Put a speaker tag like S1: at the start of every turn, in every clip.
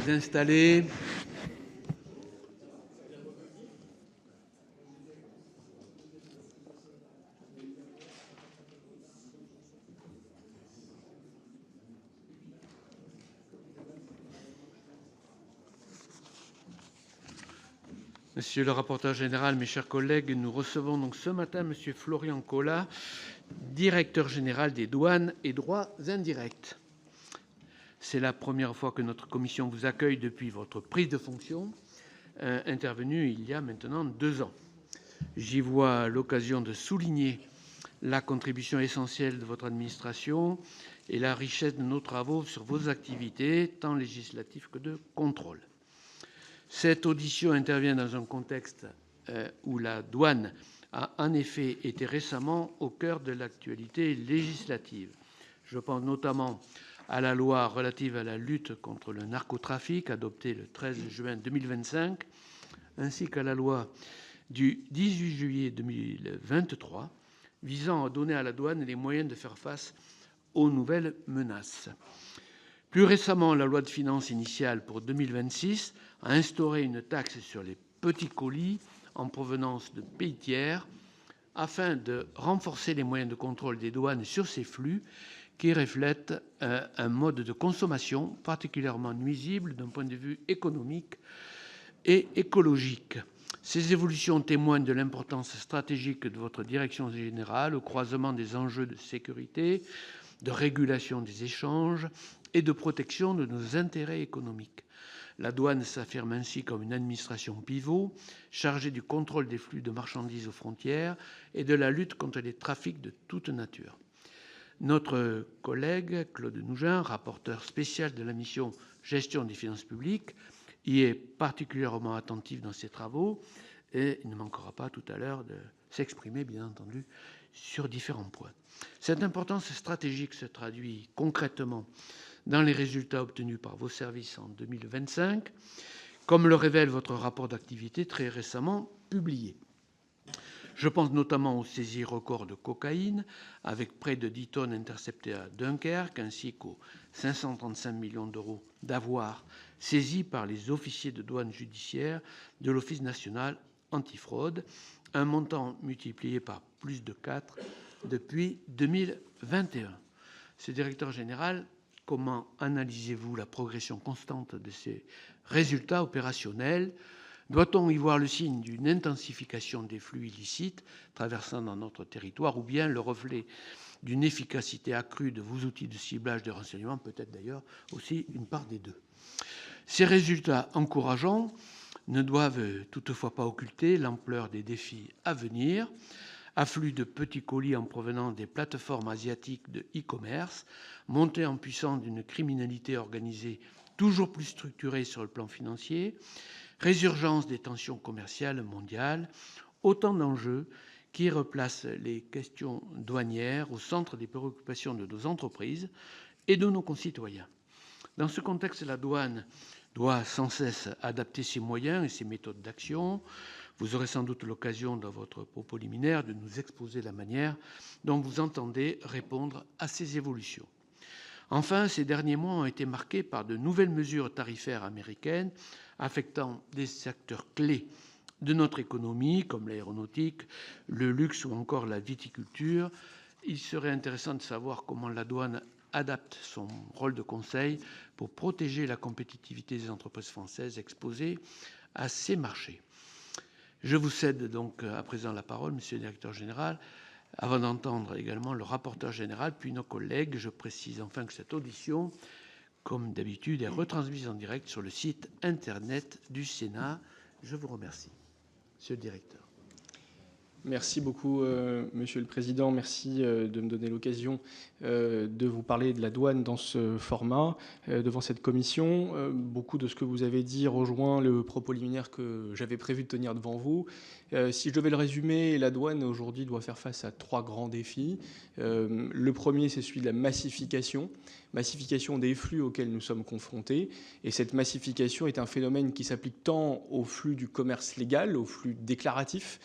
S1: vous installer. Monsieur le rapporteur général, mes chers collègues, nous recevons donc ce matin Monsieur Florian Colas, directeur général des douanes et droits indirects. C'est la première fois que notre commission vous accueille depuis votre prise de fonction, intervenue il y a maintenant 2 ans. J'y vois l'occasion de souligner la contribution essentielle de votre administration et la richesse de nos travaux sur vos activités, tant législatives que de contrôle. Cette audition intervient dans un contexte où la douane a en effet été récemment au cœur de l'actualité législative. Je pense notamment à la loi relative à la lutte contre le narcotrafic, adoptée le 13 juin 2025, ainsi qu'à la loi du 18 juillet 2023, visant à donner à la douane les moyens de faire face aux nouvelles menaces. Plus récemment, la loi de finances initiale pour 2026 a instauré une taxe sur les petits colis en provenance de pays tiers afin de renforcer les moyens de contrôle des douanes sur ces flux qui reflètent un mode de consommation particulièrement nuisible d'un point de vue économique et écologique. Ces évolutions témoignent de l'importance stratégique de votre direction générale au croisement des enjeux de sécurité, de régulation des échanges et de protection de nos intérêts économiques. La douane s'affirme ainsi comme une administration pivot, chargée du contrôle des flux de marchandises aux frontières et de la lutte contre les trafics de toute nature. Notre collègue Claude Nougin, rapporteur spécial de la mission Gestion des finances publiques, y est particulièrement attentif dans ses travaux et il ne manquera pas tout à l'heure de s'exprimer, bien entendu, sur différents points. Cette importance stratégique se traduit concrètement dans les résultats obtenus par vos services en 2025, comme le révèle votre rapport d'activité très récemment publié. Je pense notamment aux saisies records de cocaïne, avec près de 10 tonnes interceptées à Dunkerque, ainsi qu'aux 535 millions d'euros d'avoirs saisis par les officiers de douane judiciaire de l'Office national antifraude, un montant multiplié par plus de 4 depuis 2021. Ce directeur général, comment analysez-vous la progression constante de ces résultats opérationnels ? Doit-on y voir le signe d'une intensification des flux illicites traversant dans notre territoire ou bien le reflet d'une efficacité accrue de vos outils de ciblage de renseignement, peut-être d'ailleurs aussi une part des deux? Ces résultats encourageants ne doivent toutefois pas occulter l'ampleur des défis à venir. Afflux de petits colis en provenance des plateformes asiatiques de e-commerce, montée en puissance d'une criminalité organisée toujours plus structurée sur le plan financier, résurgence des tensions commerciales mondiales, autant d'enjeux qui replacent les questions douanières au centre des préoccupations de nos entreprises et de nos concitoyens. Dans ce contexte, la douane doit sans cesse adapter ses moyens et ses méthodes d'action. Vous aurez sans doute l'occasion, dans votre propos liminaire, de nous exposer la manière dont vous entendez répondre à ces évolutions. Enfin, ces derniers mois ont été marqués par de nouvelles mesures tarifaires américaines affectant des secteurs clés de notre économie, comme l'aéronautique, le luxe ou encore la viticulture. Il serait intéressant de savoir comment la douane adapte son rôle de conseil pour protéger la compétitivité des entreprises françaises exposées à ces marchés. Je vous cède donc à présent la parole, Monsieur le Directeur général, avant d'entendre également le rapporteur général, puis nos collègues. Je précise enfin que cette audition, comme d'habitude, est retransmise en direct sur le site Internet du Sénat. Je vous remercie, Monsieur le Directeur.
S2: Merci beaucoup, Monsieur le Président. Merci de me donner l'occasion de vous parler de la douane dans ce format, devant cette commission. Beaucoup de ce que vous avez dit rejoint le propos liminaire que j'avais prévu de tenir devant vous. Si je devais le résumer, la douane aujourd'hui doit faire face à 3 grands défis. Le premier, c'est celui de la massification. massification des flux auxquels nous sommes confrontés. Et cette massification est un phénomène qui s'applique tant au flux du commerce légal, au flux déclaratif,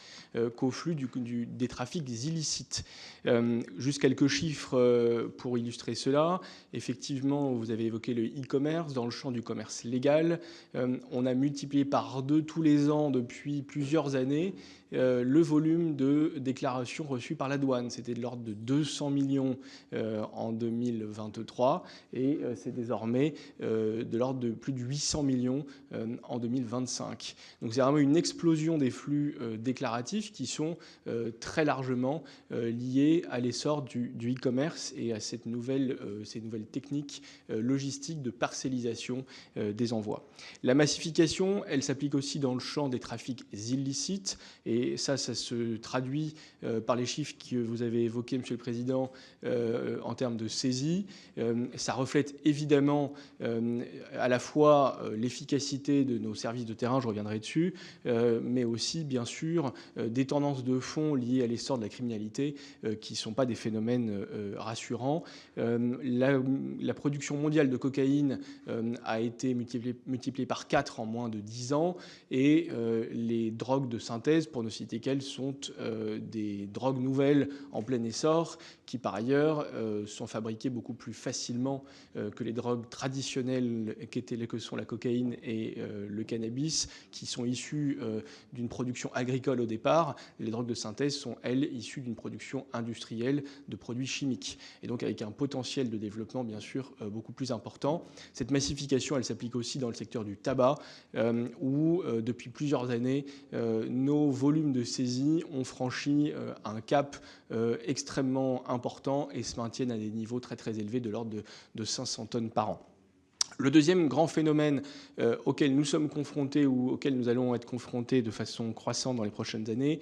S2: qu'au flux des trafics illicites. Juste quelques chiffres pour illustrer cela. Effectivement, vous avez évoqué le e-commerce. Dans le champ du commerce légal, on a multiplié par 2 tous les ans depuis plusieurs années le volume de déclarations reçues par la douane. C'était de l'ordre de 200 millions en 2023 et c'est désormais de l'ordre de plus de 800 millions en 2025. Donc c'est vraiment une explosion des flux déclaratifs qui sont très largement liés à l'essor du e-commerce et à ces nouvelles techniques logistiques de parcellisation des envois. La massification, elle s'applique aussi dans le champ des trafics illicites et ça se traduit par les chiffres que vous avez évoqués, Monsieur le Président, en termes de saisie. Ça reflète évidemment à la fois l'efficacité de nos services de terrain, je reviendrai dessus, mais aussi, bien sûr, des tendances de fond liées à l'essor de la criminalité qui ne sont pas des phénomènes rassurants. La production mondiale de cocaïne a été multipliée par 4 en moins de 10 ans et les drogues de synthèse, pour ne citer qu'elles, sont des drogues nouvelles en plein essor qui, par ailleurs, sont fabriquées beaucoup plus facilement que les drogues traditionnelles que sont la cocaïne et le cannabis, qui sont issues d'une production agricole au départ. Les drogues de synthèse sont, elles, issues d'une production industrielle de produits chimiques, et donc avec un potentiel de développement, bien sûr, beaucoup plus important. Cette massification, elle s'applique aussi dans le secteur du tabac, où, depuis plusieurs années, nos volumes de saisie ont franchi un cap extrêmement important et se maintiennent à des niveaux très très élevés de l'ordre de 500 tonnes par an. Le deuxième grand phénomène auquel nous sommes confrontés ou auquel nous allons être confrontés de façon croissante dans les prochaines années,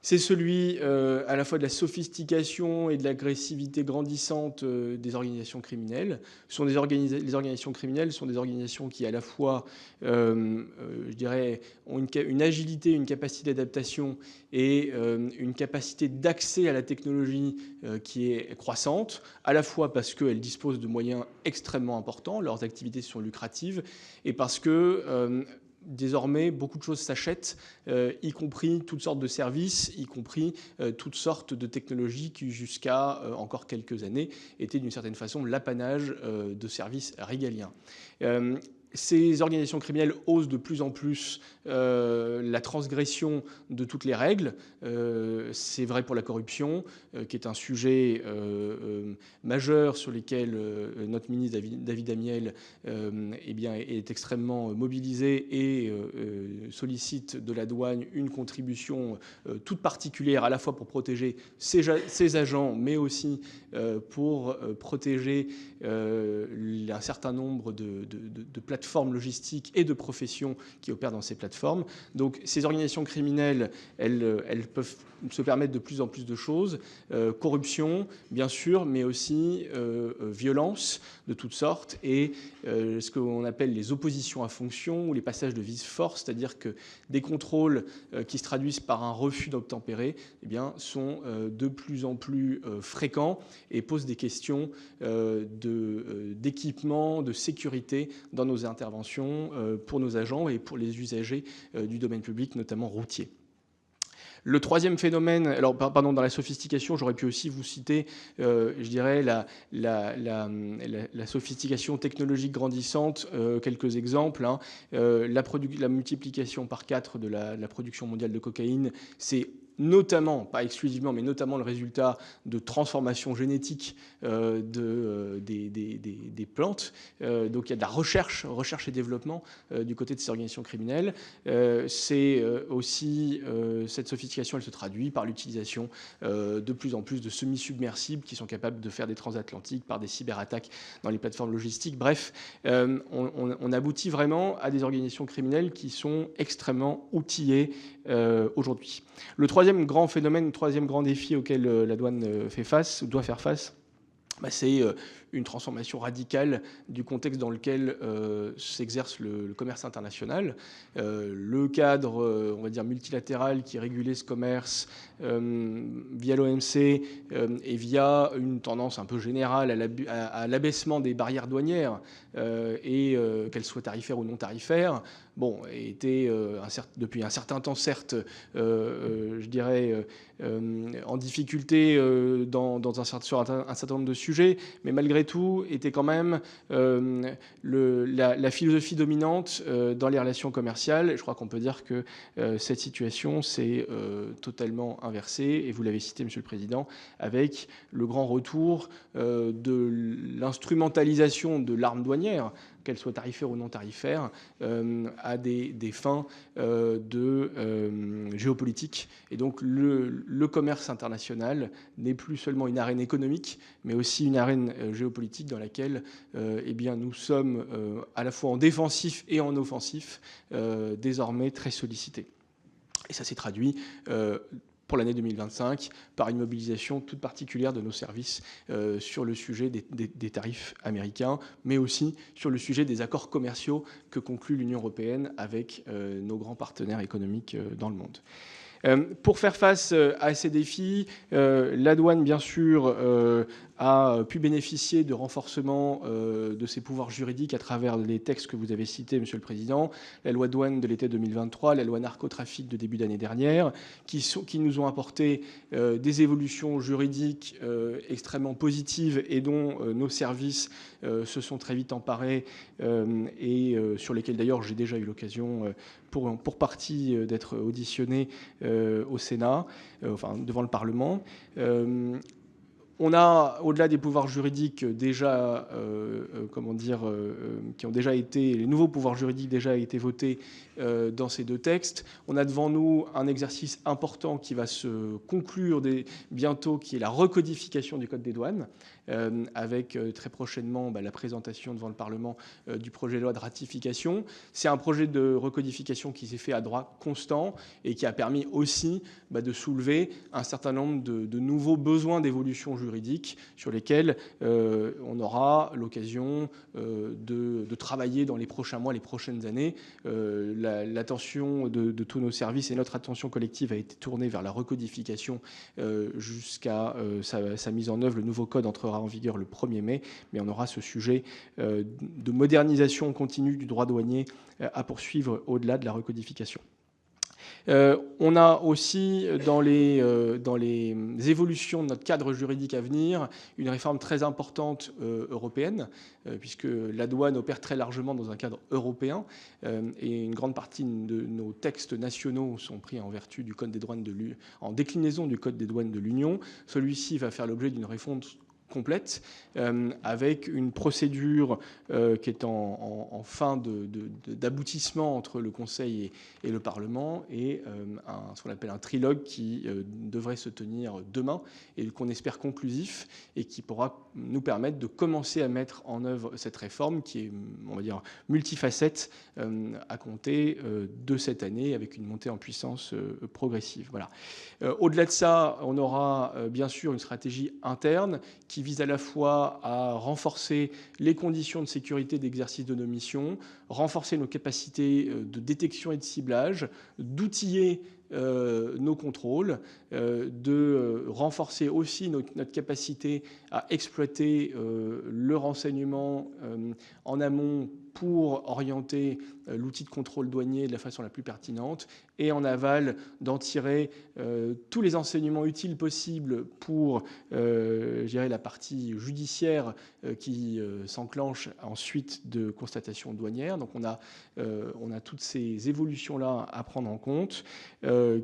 S2: c'est celui à la fois de la sophistication et de l'agressivité grandissante des organisations criminelles. Les organisations criminelles sont des organisations qui, à la fois, je dirais, ont une agilité, une capacité d'adaptation et une capacité d'accès à la technologie qui est croissante, à la fois parce qu'elles disposent de moyens extrêmement importants, leurs activités sont lucratives, et parce que désormais, beaucoup de choses s'achètent, y compris toutes sortes de services, y compris toutes sortes de technologies qui, jusqu'à encore quelques années, étaient d'une certaine façon l'apanage de services régaliens. Ces organisations criminelles osent de plus en plus la transgression de toutes les règles. C'est vrai pour la corruption, qui est un sujet majeur sur lequel notre ministre David Amiel eh bien, est extrêmement mobilisé et sollicite de la douane une contribution toute particulière, à la fois pour protéger ses agents, mais aussi pour protéger un certain nombre de plateformes logistiques et de professions qui opèrent dans ces plateformes. Donc ces organisations criminelles, elles peuvent se permettre de plus en plus de choses. Corruption, bien sûr, mais aussi violence de toutes sortes et ce qu'on appelle les oppositions à fonction ou les passages de vice-force, c'est-à-dire que des contrôles qui se traduisent par un refus d'obtempérer eh bien, sont de plus en plus fréquents et posent des questions d'équipement, de sécurité dans nos interventions pour nos agents et pour les usagers du domaine public, notamment routier. Le troisième phénomène, alors pardon, dans la sophistication, j'aurais pu aussi vous citer, je dirais, la sophistication technologique grandissante, quelques exemples. Hein. La multiplication par 4 de la production mondiale de cocaïne, c'est notamment, pas exclusivement, mais notamment le résultat de transformations génétiques des plantes. Donc il y a de la recherche et développement du côté de ces organisations criminelles. C'est aussi, cette sophistication, elle se traduit par l'utilisation de plus en plus de semi-submersibles qui sont capables de faire des transatlantiques par des cyberattaques dans les plateformes logistiques. Bref, on aboutit vraiment à des organisations criminelles qui sont extrêmement outillées aujourd'hui. Le troisième grand phénomène, le troisième grand défi auquel la douane doit faire face, c'est une transformation radicale du contexte dans lequel s'exerce le commerce international. Le cadre, on va dire, multilatéral qui régulait ce commerce via l'OMC et via une tendance un peu générale à l'abaissement des barrières douanières et qu'elles soient tarifaires ou non tarifaires, bon, était depuis un certain temps, certes, je dirais, en difficulté sur un certain nombre de sujets, mais malgré tout, était quand même la philosophie dominante dans les relations commerciales. Et je crois qu'on peut dire que cette situation s'est totalement inversée, et vous l'avez cité, Monsieur le Président, avec le grand retour de l'instrumentalisation de l'arme douanière, qu'elle soit tarifaire ou non tarifaire, à des fins géopolitiques. Et donc le commerce international n'est plus seulement une arène économique, mais aussi une arène géopolitique dans laquelle eh bien, nous sommes à la fois en défensif et en offensif, désormais très sollicités. Et ça s'est traduit pour l'année 2025 par une mobilisation toute particulière de nos services sur le sujet des tarifs américains, mais aussi sur le sujet des accords commerciaux que conclut l'Union européenne avec nos grands partenaires économiques dans le monde. Pour faire face à ces défis, la douane, bien sûr, a pu bénéficier de renforcement de ses pouvoirs juridiques à travers les textes que vous avez cités, Monsieur le Président, la loi douane de l'été 2023, la loi narcotrafic de début d'année dernière, qui nous ont apporté des évolutions juridiques extrêmement positives et dont nos services se sont très vite emparés et sur lesquels d'ailleurs j'ai déjà eu l'occasion pour partie d'être auditionné au Sénat, enfin devant le Parlement. On a, au-delà des pouvoirs juridiques déjà, qui ont déjà été, les nouveaux pouvoirs juridiques déjà été votés dans ces deux textes, on a devant nous un exercice important qui va se conclure bientôt, qui est la recodification du Code des douanes, avec très prochainement la présentation devant le Parlement du projet de loi de ratification. C'est un projet de recodification qui s'est fait à droit constant et qui a permis aussi de soulever un certain nombre de nouveaux besoins d'évolution juridique sur lesquels on aura l'occasion de travailler dans les prochains mois, les prochaines années. L'attention de tous nos services et notre attention collective a été tournée vers la recodification jusqu'à sa mise en œuvre. Le nouveau code entrera en vigueur le 1er mai, mais on aura ce sujet de modernisation continue du droit douanier à poursuivre au-delà de la recodification. On a aussi, dans les évolutions de notre cadre juridique à venir, une réforme très importante européenne, puisque la douane opère très largement dans un cadre européen, et une grande partie de nos textes nationaux sont pris en vertu du Code des douanes en déclinaison du Code des douanes de l'Union. Celui-ci va faire l'objet d'une refonte complète, avec une procédure qui est en fin d'aboutissement entre le Conseil et le Parlement, et ce qu'on appelle un trilogue qui devrait se tenir demain et qu'on espère conclusif et qui pourra nous permettre de commencer à mettre en œuvre cette réforme qui est, on va dire, multifacette à compter de cette année avec une montée en puissance progressive. Voilà. Au-delà de ça, on aura bien sûr une stratégie interne qui vise à la fois à renforcer les conditions de sécurité d'exercice de nos missions, renforcer nos capacités de détection et de ciblage, d'outiller nos contrôles, de renforcer aussi notre capacité à exploiter le renseignement en amont pour orienter l'outil de contrôle douanier de la façon la plus pertinente, et en aval d'en tirer tous les enseignements utiles possibles pour la partie judiciaire qui s'enclenche ensuite de constatation douanière. Donc on a toutes ces évolutions-là à prendre en compte,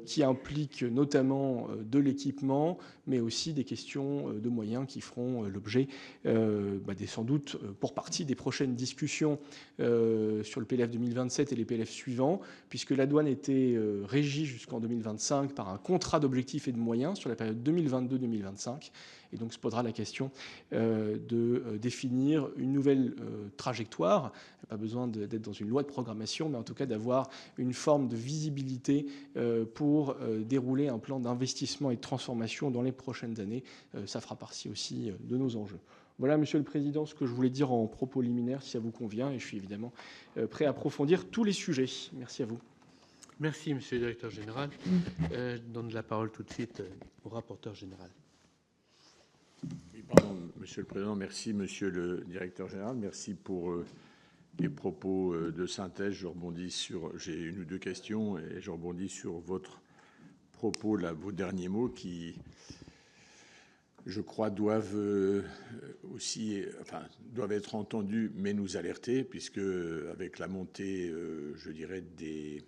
S2: qui impliquent notamment de l'équipement, mais aussi des questions de moyens qui feront l'objet sans doute pour partie des prochaines discussions sur le PLF 2027 et les PLF suivants, puisque la douane était régie jusqu'en 2025 par un contrat d'objectifs et de moyens sur la période 2022-2025. Et donc se posera la question de définir une nouvelle trajectoire. Il n'y a pas besoin d'être dans une loi de programmation, mais en tout cas d'avoir une forme de visibilité pour dérouler un plan d'investissement et de transformation dans les prochaines années. Ça fera partie aussi de nos enjeux. Voilà, Monsieur le Président, ce que je voulais dire en propos liminaire, si ça vous convient, et je suis évidemment prêt à approfondir tous les sujets. Merci à vous.
S1: Merci, Monsieur le Directeur général. Je donne la parole tout de suite au rapporteur général.
S3: Oui, pardon, Monsieur le Président, merci, Monsieur le Directeur général, merci pour les propos de synthèse. J'ai une ou deux questions et je rebondis sur votre propos, là, vos derniers mots qui, je crois, doivent être entendus, mais nous alerter, puisque avec la montée, je dirais, des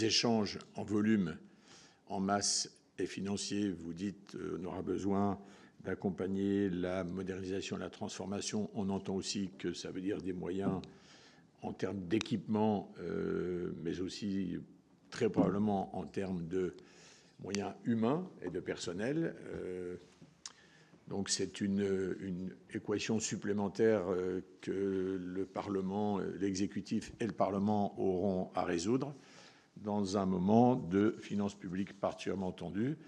S3: échanges en volume, en masse et financier, vous dites, on aura besoin d'accompagner la modernisation, la transformation. On entend aussi que ça veut dire des moyens en termes d'équipement, mais aussi très probablement en termes de moyens humains et de personnel. Donc c'est une équation supplémentaire que le Parlement, l'exécutif et le Parlement auront à résoudre dans un moment de finances publiques particulièrement tendues.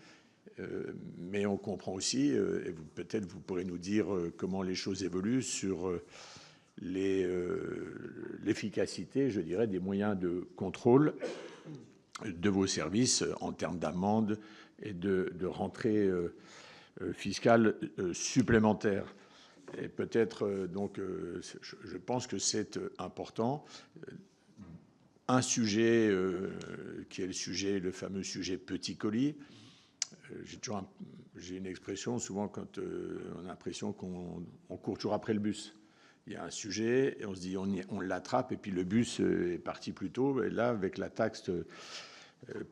S3: Mais on comprend aussi, et peut-être vous pourrez nous dire comment les choses évoluent sur l'efficacité, je dirais, des moyens de contrôle de vos services en termes d'amende et de rentrée fiscale supplémentaire. Et peut-être, donc, je pense que c'est important. Un sujet qui est le fameux sujet petit colis. J'ai une expression souvent quand on a l'impression qu'on court toujours après le bus. Il y a un sujet et on se dit on l'attrape et puis le bus est parti plus tôt. Et là, avec la taxe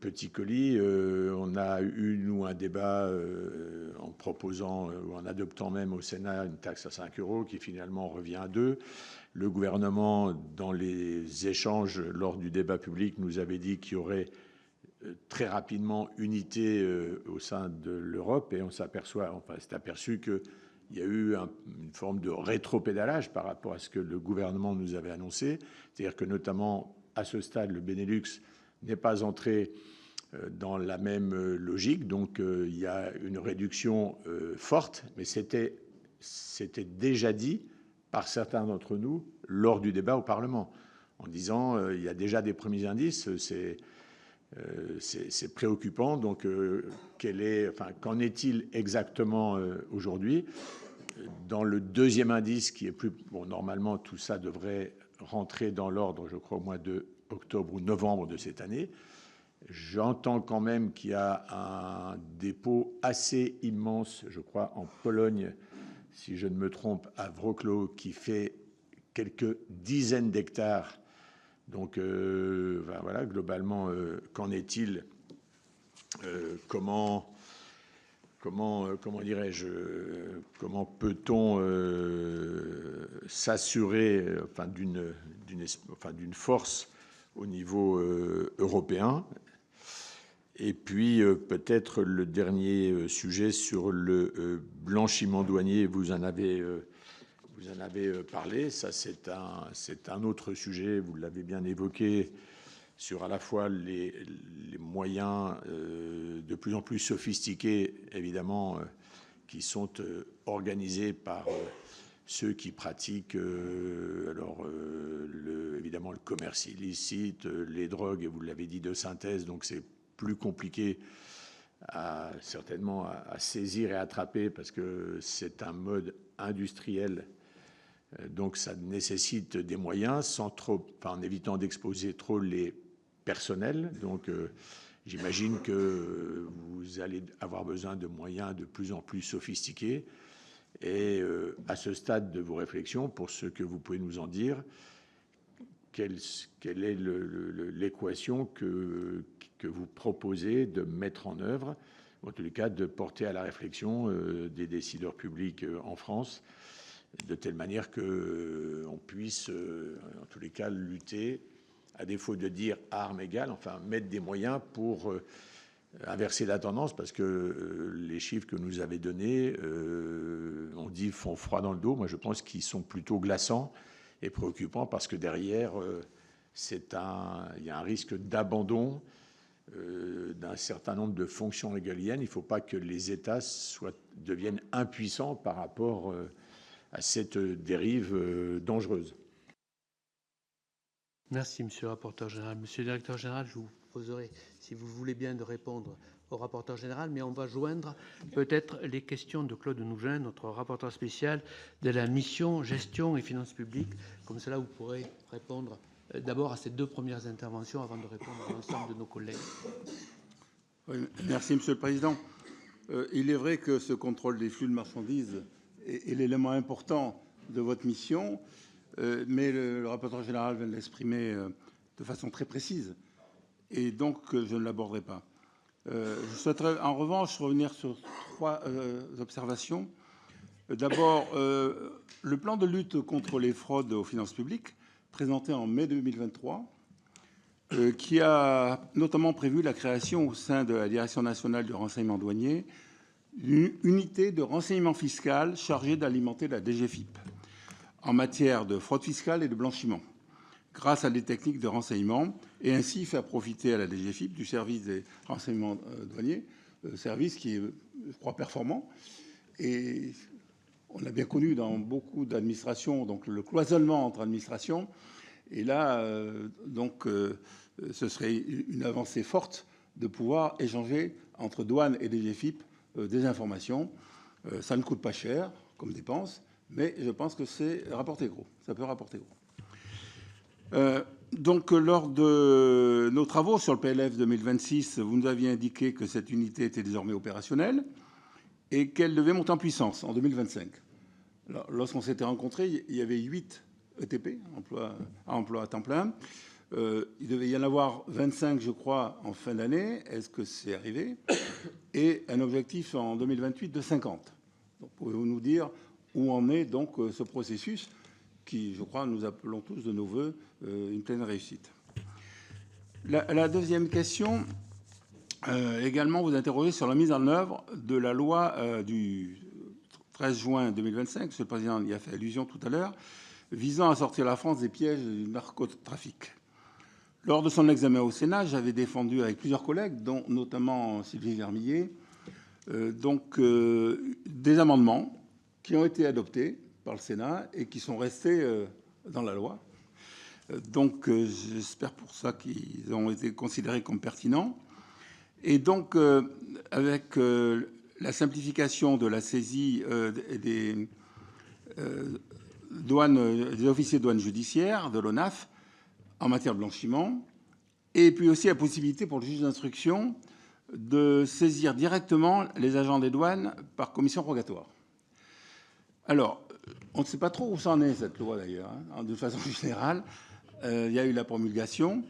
S3: petit colis, on a eu nous un débat en proposant ou en adoptant même au Sénat une taxe à 5 € qui finalement revient à 2. Le gouvernement, dans les échanges lors du débat public, nous avait dit qu'il y aurait très rapidement unité au sein de l'Europe et on s'est aperçu qu'il y a eu une forme de rétropédalage par rapport à ce que le gouvernement nous avait annoncé. C'est-à-dire que notamment à ce stade, le Benelux n'est pas entré dans la même logique. Donc il y a une réduction forte, mais c'était déjà dit par certains d'entre nous lors du débat au Parlement, en disant il y a déjà des premiers indices, c'est préoccupant. Donc, qu'en est-il exactement aujourd'hui? Dans le deuxième indice, qui est plus bon, normalement, tout ça devrait rentrer dans l'ordre, je crois, au mois de octobre ou novembre de cette année. J'entends quand même qu'il y a un dépôt assez immense, je crois, en Pologne, si je ne me trompe, à Wrocław, qui fait quelques dizaines d'hectares. Donc, voilà, globalement, qu'en est-il? Comment dirais-je, comment peut-on s'assurer d'une force au niveau européen? Et puis, peut-être le dernier sujet sur le blanchiment douanier, vous en avez parlé. Ça, c'est un autre sujet, vous l'avez bien évoqué, sur à la fois les moyens de plus en plus sophistiqués, évidemment, qui sont organisés par ceux qui pratiquent évidemment le commerce illicite, les drogues, vous l'avez dit, de synthèse, donc c'est plus compliqué certainement à saisir et attraper parce que c'est un mode industriel. Donc ça nécessite des moyens en évitant d'exposer trop les personnels. Donc j'imagine que vous allez avoir besoin de moyens de plus en plus sophistiqués. Et à ce stade de vos réflexions, pour ce que vous pouvez nous en dire, quelle est l'équation que vous proposez de mettre en œuvre, en tous les cas de porter à la réflexion des décideurs publics en France, de telle manière qu'on puisse, en tous les cas, lutter, à défaut de dire armes égales, enfin mettre des moyens pour inverser la tendance, parce que les chiffres que nous avez donnés, on dit font froid dans le dos. Moi, je pense qu'ils sont plutôt glaçants et préoccupants, parce que derrière, il y a un risque d'abandon d'un certain nombre de fonctions régaliennes. Il ne faut pas que les États deviennent impuissants par rapport cette dérive dangereuse.
S1: Merci, monsieur le rapporteur général. Monsieur le directeur général, je vous proposerai, si vous voulez bien, de répondre au rapporteur général, mais on va joindre peut-être les questions de Claude Nougin, notre rapporteur spécial de la mission Gestion et Finances publiques. Comme cela, vous pourrez répondre d'abord à ces deux premières interventions avant de répondre à l'ensemble de nos collègues.
S4: Oui, merci, Monsieur le Président. Il est vrai que ce contrôle des flux de marchandises est l'élément important de votre mission, mais le rapporteur général vient de l'exprimer de façon très précise, et donc je ne l'aborderai pas. Je souhaiterais en revanche revenir sur trois observations. D'abord, le plan de lutte contre les fraudes aux finances publiques, présenté en mai 2023, qui a notamment prévu la création au sein de la Direction nationale du renseignement douanier d'une unité de renseignement fiscal chargée d'alimenter la DGFiP en matière de fraude fiscale et de blanchiment, grâce à des techniques de renseignement, et ainsi faire profiter à la DGFiP du service des renseignements douaniers, service qui est, je crois, performant. Et on a bien connu dans beaucoup d'administrations donc le cloisonnement entre administrations. Et là, ce serait une avancée forte de pouvoir échanger entre douane et DGFiP des informations. Ça ne coûte pas cher comme dépense, mais je pense que c'est rapporter gros. Ça peut rapporter gros. Donc, lors de nos travaux sur le PLF 2026, vous nous aviez indiqué que cette unité était désormais opérationnelle et qu'elle devait monter en puissance en 2025. Lorsqu'on s'était rencontrés, il y avait 8 ETP, emploi à temps plein. Il devait y en avoir 25, je crois, en fin d'année. Est-ce que c'est arrivé? Et un objectif en 2028 de 50. Donc, pouvez-vous nous dire où en est donc ce processus qui, je crois, nous appelons tous de nos voeux une pleine réussite? La deuxième question, également, vous interrogez sur la mise en œuvre de la loi du 13 juin 2025, Monsieur le Président y a fait allusion tout à l'heure, visant à sortir la France des pièges du narcotrafic. Lors de son examen au Sénat, j'avais défendu avec plusieurs collègues, dont notamment Sylvie Vermeillet, des amendements qui ont été adoptés par le Sénat et qui sont restés dans la loi. Donc, j'espère pour ça qu'ils ont été considérés comme pertinents. Et donc, avec la simplification de la saisie des officiers de douane judiciaire, de l'ONAF, en matière de blanchiment, et puis aussi la possibilité pour le juge d'instruction de saisir directement les agents des douanes par commission rogatoire. Alors, on ne sait pas trop où ça en est, cette loi, d'ailleurs. De façon générale, il y a eu la promulgation.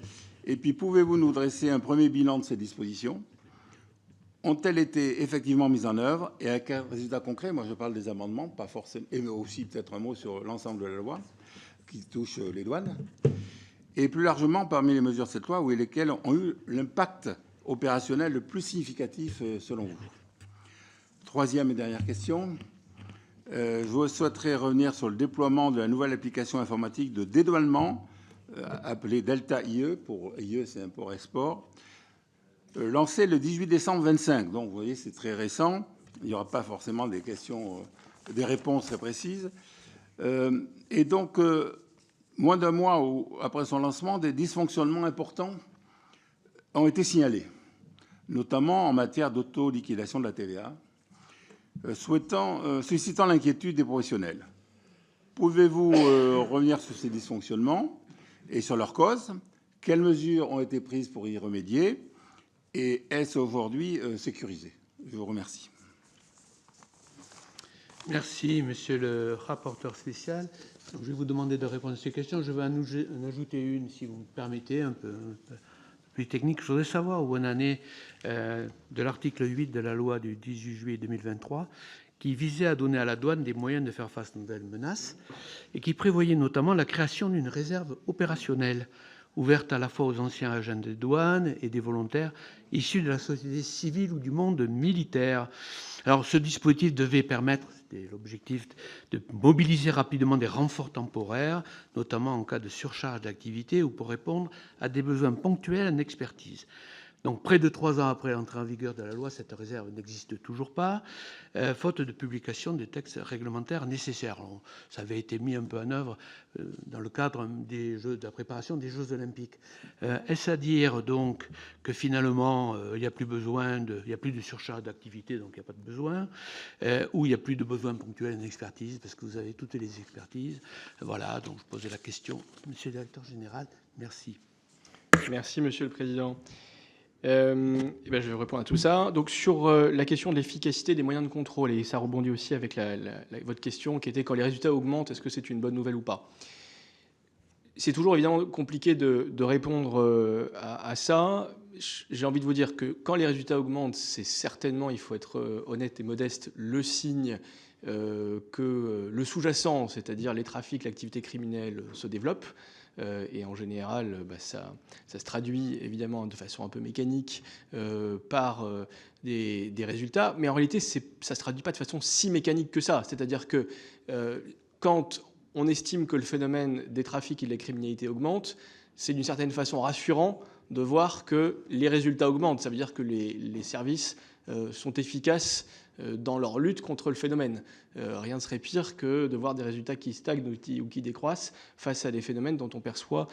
S4: Et puis, pouvez-vous nous dresser un premier bilan de ces dispositions? Ont-elles été effectivement mises en œuvre? Et avec un résultat concret? Moi, je parle des amendements, pas forcément, et aussi peut-être un mot sur l'ensemble de la loi qui touche les douanes. Et plus largement, parmi les mesures de cette loi, lesquelles ont eu l'impact opérationnel le plus significatif selon vous? Troisième et dernière question. Je souhaiterais revenir sur le déploiement de la nouvelle application informatique de dédouanement, appelée Delta IE, pour IE, c'est import-export, lancée le 18 décembre 2025. Donc, vous voyez, c'est très récent. Il n'y aura pas forcément des questions, des réponses très précises. Et donc, moins d'un mois après son lancement, des dysfonctionnements importants ont été signalés, notamment en matière d'auto-liquidation de la TVA, suscitant l'inquiétude des professionnels. Pouvez-vous revenir sur ces dysfonctionnements et sur leurs causes? Quelles mesures ont été prises pour y remédier? Et est-ce aujourd'hui sécurisé? Je vous remercie.
S1: Merci, monsieur le rapporteur spécial. Donc, je vais vous demander de répondre à ces questions. Je vais en ajouter une, si vous me permettez, un peu plus technique. Je voudrais savoir où on en est de l'article 8 de la loi du 18 juillet 2023, qui visait à donner à la douane des moyens de faire face aux nouvelles menaces et qui prévoyait notamment la création d'une réserve opérationnelle ouverte à la fois aux anciens agents des douanes et des volontaires issus de la société civile ou du monde militaire. Alors, ce dispositif devait permettre, c'était l'objectif, de mobiliser rapidement des renforts temporaires, notamment en cas de surcharge d'activité ou pour répondre à des besoins ponctuels en expertise. Donc, près de 3 ans après l'entrée en vigueur de la loi, cette réserve n'existe toujours pas, faute de publication des textes réglementaires nécessaires. Alors, ça avait été mis un peu en œuvre dans le cadre des Jeux, de la préparation des Jeux Olympiques. Est-ce à dire donc que finalement, il n'y a plus besoin il n'y a plus de surcharge d'activité, donc il n'y a pas de besoin, ou il n'y a plus de besoin ponctuel d'expertise, parce que vous avez toutes les expertises. Voilà, donc je posais la question. Monsieur le directeur général, merci.
S2: Merci, Monsieur le Président. Je vais répondre à tout ça. Donc, sur la question de l'efficacité des moyens de contrôle, et ça rebondit aussi avec votre question qui était quand les résultats augmentent, est-ce que c'est une bonne nouvelle ou pas? C'est toujours évidemment compliqué de répondre à ça. J'ai envie de vous dire que quand les résultats augmentent, c'est certainement, il faut être honnête et modeste, le signe que le sous-jacent, c'est-à-dire les trafics, l'activité criminelle, se développe. Et en général, ça se traduit évidemment de façon un peu mécanique par des résultats. Mais en réalité, ça ne se traduit pas de façon si mécanique que ça. C'est-à-dire que quand on estime que le phénomène des trafics et de la criminalité augmente, c'est d'une certaine façon rassurant de voir que les résultats augmentent. Ça veut dire que les services sont efficaces dans leur lutte contre le phénomène. Rien ne serait pire que de voir des résultats qui stagnent ou qui décroissent face à des phénomènes dont on perçoit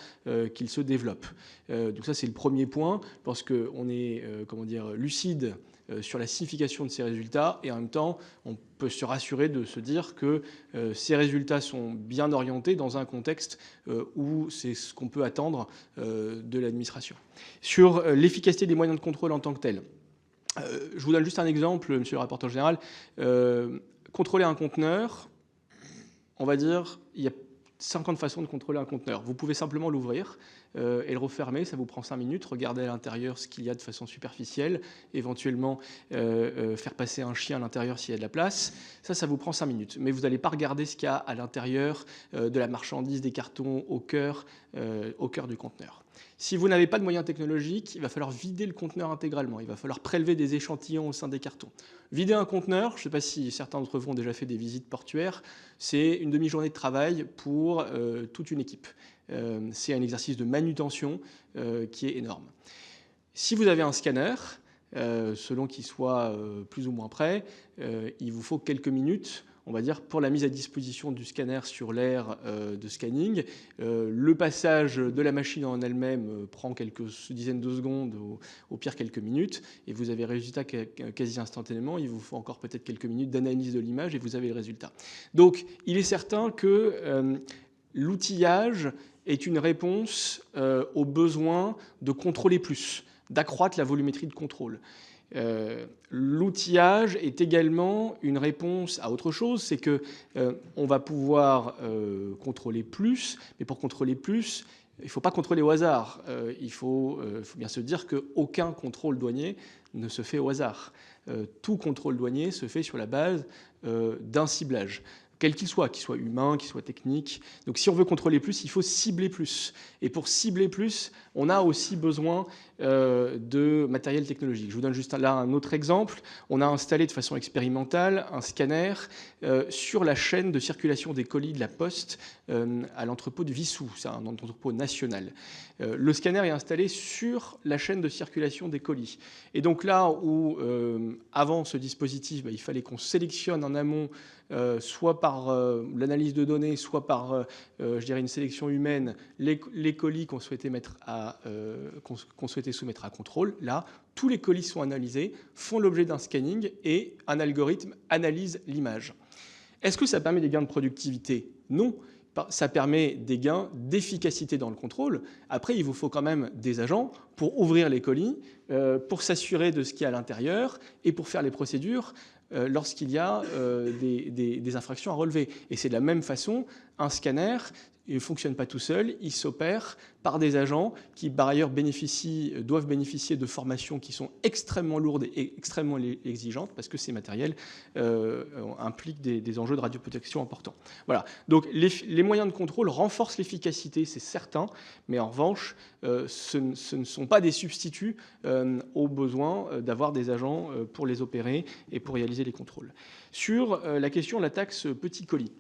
S2: qu'ils se développent. Donc ça, c'est le premier point, parce qu'on est lucide sur la signification de ces résultats, et en même temps, on peut se rassurer de se dire que ces résultats sont bien orientés dans un contexte où c'est ce qu'on peut attendre de l'administration. Sur l'efficacité des moyens de contrôle en tant que tels, je vous donne juste un exemple, monsieur le rapporteur général. Contrôler un conteneur, on va dire, il y a 50 façons de contrôler un conteneur. Vous pouvez simplement l'ouvrir et le refermer, ça vous prend 5 minutes, regarder à l'intérieur ce qu'il y a de façon superficielle, éventuellement faire passer un chien à l'intérieur s'il y a de la place. Ça vous prend 5 minutes. Mais vous n'allez pas regarder ce qu'il y a à l'intérieur de la marchandise, des cartons, au cœur du conteneur. Si vous n'avez pas de moyens technologiques, il va falloir vider le conteneur intégralement. Il va falloir prélever des échantillons au sein des cartons. Vider un conteneur, je ne sais pas si certains d'entre vous ont déjà fait des visites portuaires, c'est une demi-journée de travail pour toute une équipe. C'est un exercice de manutention qui est énorme. Si vous avez un scanner, selon qu'il soit plus ou moins prêt, il vous faut quelques minutes, on va dire, pour la mise à disposition du scanner sur l'aire de scanning. Le passage de la machine en elle-même prend quelques dizaines de secondes, au pire quelques minutes, et vous avez le résultat quasi instantanément. Il vous faut encore peut-être quelques minutes d'analyse de l'image et vous avez le résultat. Donc, il est certain que l'outillage est une réponse au besoin de contrôler plus, d'accroître la volumétrie de contrôle. L'outillage est également une réponse à autre chose, c'est que on va pouvoir contrôler plus, mais pour contrôler plus, il ne faut pas contrôler au hasard. Il faut bien se dire qu'aucun contrôle douanier ne se fait au hasard. Tout contrôle douanier se fait sur la base d'un ciblage, quel qu'il soit humain, qu'il soit technique. Donc si on veut contrôler plus, il faut cibler plus. Et pour cibler plus, on a aussi besoin de matériel technologique. Je vous donne juste là un autre exemple. On a installé de façon expérimentale un scanner sur la chaîne de circulation des colis de la Poste à l'entrepôt de Vissou. C'est un entrepôt national. Le scanner est installé sur la chaîne de circulation des colis. Et donc là où, avant ce dispositif, il fallait qu'on sélectionne en amont soit par l'analyse de données, soit par, une sélection humaine, les colis qu'on souhaitait soumettre à contrôle. Là, tous les colis sont analysés, font l'objet d'un scanning et un algorithme analyse l'image. Est-ce que ça permet des gains de productivité? Non. Ça permet des gains d'efficacité dans le contrôle. Après, il vous faut quand même des agents pour ouvrir les colis, pour s'assurer de ce qu'il y a à l'intérieur et pour faire les procédures lorsqu'il y a des infractions à relever. Et c'est de la même façon, un scanner, il ne fonctionne pas tout seul, il s'opère par des agents qui, par ailleurs, doivent bénéficier de formations qui sont extrêmement lourdes et extrêmement exigeantes, parce que ces matériels impliquent des enjeux de radioprotection importants. Voilà. Donc, les moyens de contrôle renforcent l'efficacité, c'est certain, mais en revanche, ce ne sont pas des substituts au besoin d'avoir des agents pour les opérer et pour réaliser les contrôles. Sur la question de la taxe petit colis,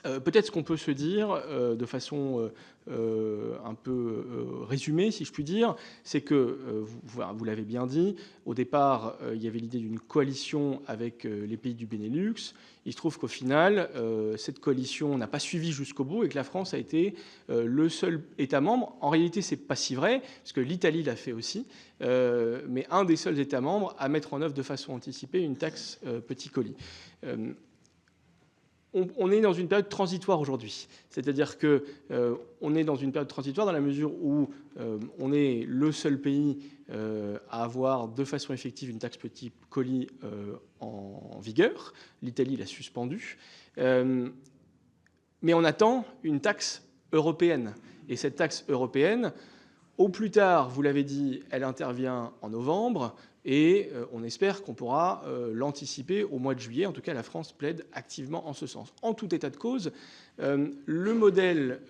S2: Peut-être ce qu'on peut se dire de façon un peu résumée, si je puis dire, c'est que, vous l'avez bien dit, au départ, il y avait l'idée d'une coalition avec les pays du Benelux. Il se trouve qu'au final, cette coalition n'a pas suivi jusqu'au bout et que la France a été le seul État membre. En réalité, ce n'est pas si vrai, parce que l'Italie l'a fait aussi, mais un des seuls États membres à mettre en œuvre de façon anticipée une taxe petit colis. On est dans une période transitoire aujourd'hui. C'est-à-dire qu'on est dans une période transitoire dans la mesure où on est le seul pays à avoir de façon effective une taxe petit colis en vigueur. L'Italie l'a suspendue. Mais on attend une taxe européenne. Et cette taxe européenne, au plus tard, vous l'avez dit, elle intervient en novembre. Et on espère qu'on pourra l'anticiper au mois de juillet. En tout cas, la France plaide activement en ce sens. En tout état de cause, le modèle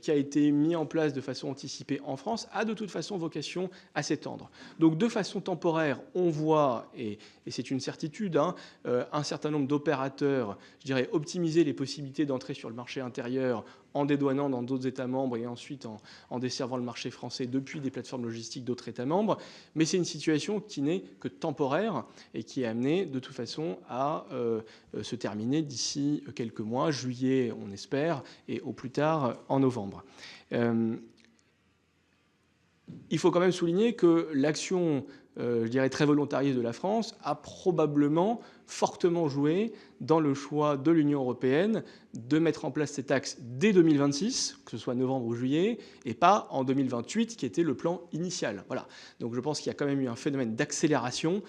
S2: qui a été mis en place de façon anticipée en France a de toute façon vocation à s'étendre. Donc de façon temporaire, on voit, et c'est une certitude, un certain nombre d'opérateurs, je dirais, optimiser les possibilités d'entrer sur le marché intérieur en dédouanant dans d'autres États membres et ensuite en desservant le marché français depuis des plateformes logistiques d'autres États membres. Mais c'est une situation qui n'est que temporaire et qui est amenée de toute façon à se terminer d'ici quelques mois, juillet on espère, et au plus tard en novembre. Il faut quand même souligner que l'action, je dirais, très volontariste de la France a probablement fortement joué dans le choix de l'Union européenne de mettre en place ces taxes dès 2026, que ce soit novembre ou juillet, et pas en 2028, qui était le plan initial. Voilà. Donc je pense qu'il y a quand même eu un phénomène d'accélération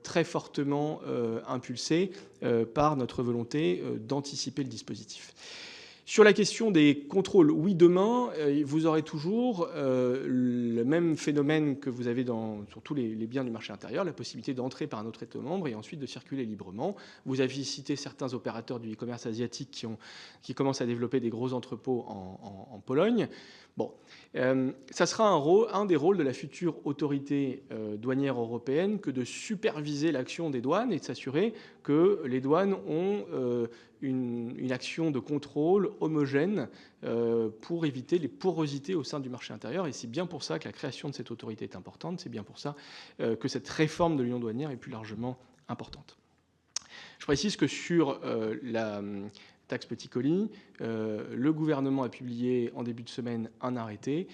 S2: très fortement impulsé par notre volonté d'anticiper le dispositif. Sur la question des contrôles, oui, demain, vous aurez toujours le même phénomène que vous avez sur tous les biens du marché intérieur, la possibilité d'entrer par un autre État membre et ensuite de circuler librement. Vous avez cité certains opérateurs du e-commerce asiatique qui commencent à développer des gros entrepôts en Pologne. Bon, ça sera un des rôles de la future autorité douanière européenne que de superviser l'action des douanes et de s'assurer que les douanes ont une action de contrôle homogène pour éviter les porosités au sein du marché intérieur. Et c'est bien pour ça que la création de cette autorité est importante. C'est bien pour ça que cette réforme de l'union douanière est plus largement importante. Je précise que sur la taxe petit colis, le gouvernement a publié en début de semaine un arrêté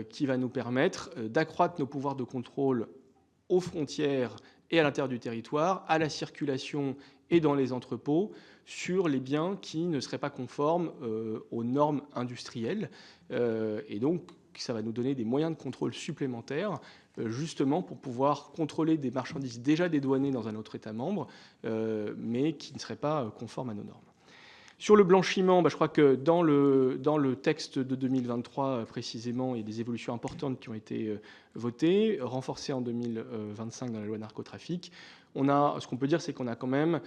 S2: qui va nous permettre d'accroître nos pouvoirs de contrôle aux frontières et à l'intérieur du territoire, à la circulation et dans les entrepôts, sur les biens qui ne seraient pas conformes aux normes industrielles. Et donc, ça va nous donner des moyens de contrôle supplémentaires, justement pour pouvoir contrôler des marchandises déjà dédouanées dans un autre État membre, mais qui ne seraient pas conformes à nos normes. Sur le blanchiment, je crois que dans le texte de 2023, précisément, il y a des évolutions importantes qui ont été votées, renforcées en 2025 dans la loi narcotrafic. Ce qu'on peut dire, c'est qu'on a quand même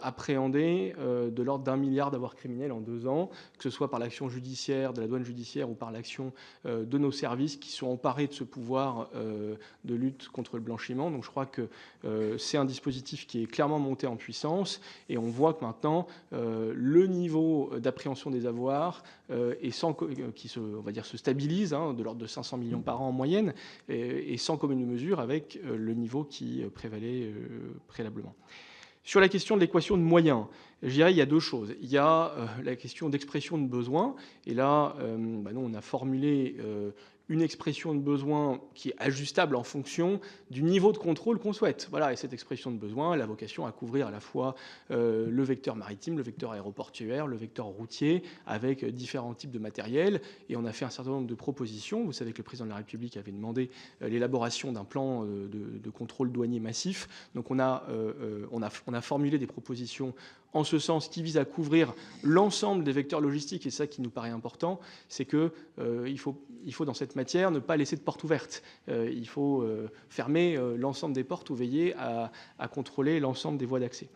S2: appréhendé de l'ordre d'1 milliard d'avoirs criminels en 2 ans, que ce soit par l'action judiciaire, de la douane judiciaire ou par l'action de nos services qui sont emparés de ce pouvoir de lutte contre le blanchiment. Donc je crois que c'est un dispositif qui est clairement monté en puissance et on voit que maintenant le niveau d'appréhension des avoirs qui se stabilise de l'ordre de 500 millions par an en moyenne et sans commune mesure avec le niveau qui prévalait préalablement. Sur la question de l'équation de moyens, je dirais il y a 2 choses. Il y a la question d'expression de besoin. Et là, nous, on a formulé une expression de besoin qui est ajustable en fonction du niveau de contrôle qu'on souhaite. Voilà, et cette expression de besoin, elle a vocation à couvrir à la fois le vecteur maritime, le vecteur aéroportuaire, le vecteur routier, avec différents types de matériel. Et on a fait un certain nombre de propositions. Vous savez que le président de la République avait demandé l'élaboration d'un plan de contrôle douanier massif. Donc on a formulé des propositions en ce sens qui vise à couvrir l'ensemble des vecteurs logistiques. Et ça qui nous paraît important, c'est que il faut dans cette matière ne pas laisser de porte ouverte. Il faut fermer l'ensemble des portes ou veiller à contrôler l'ensemble des voies d'accès.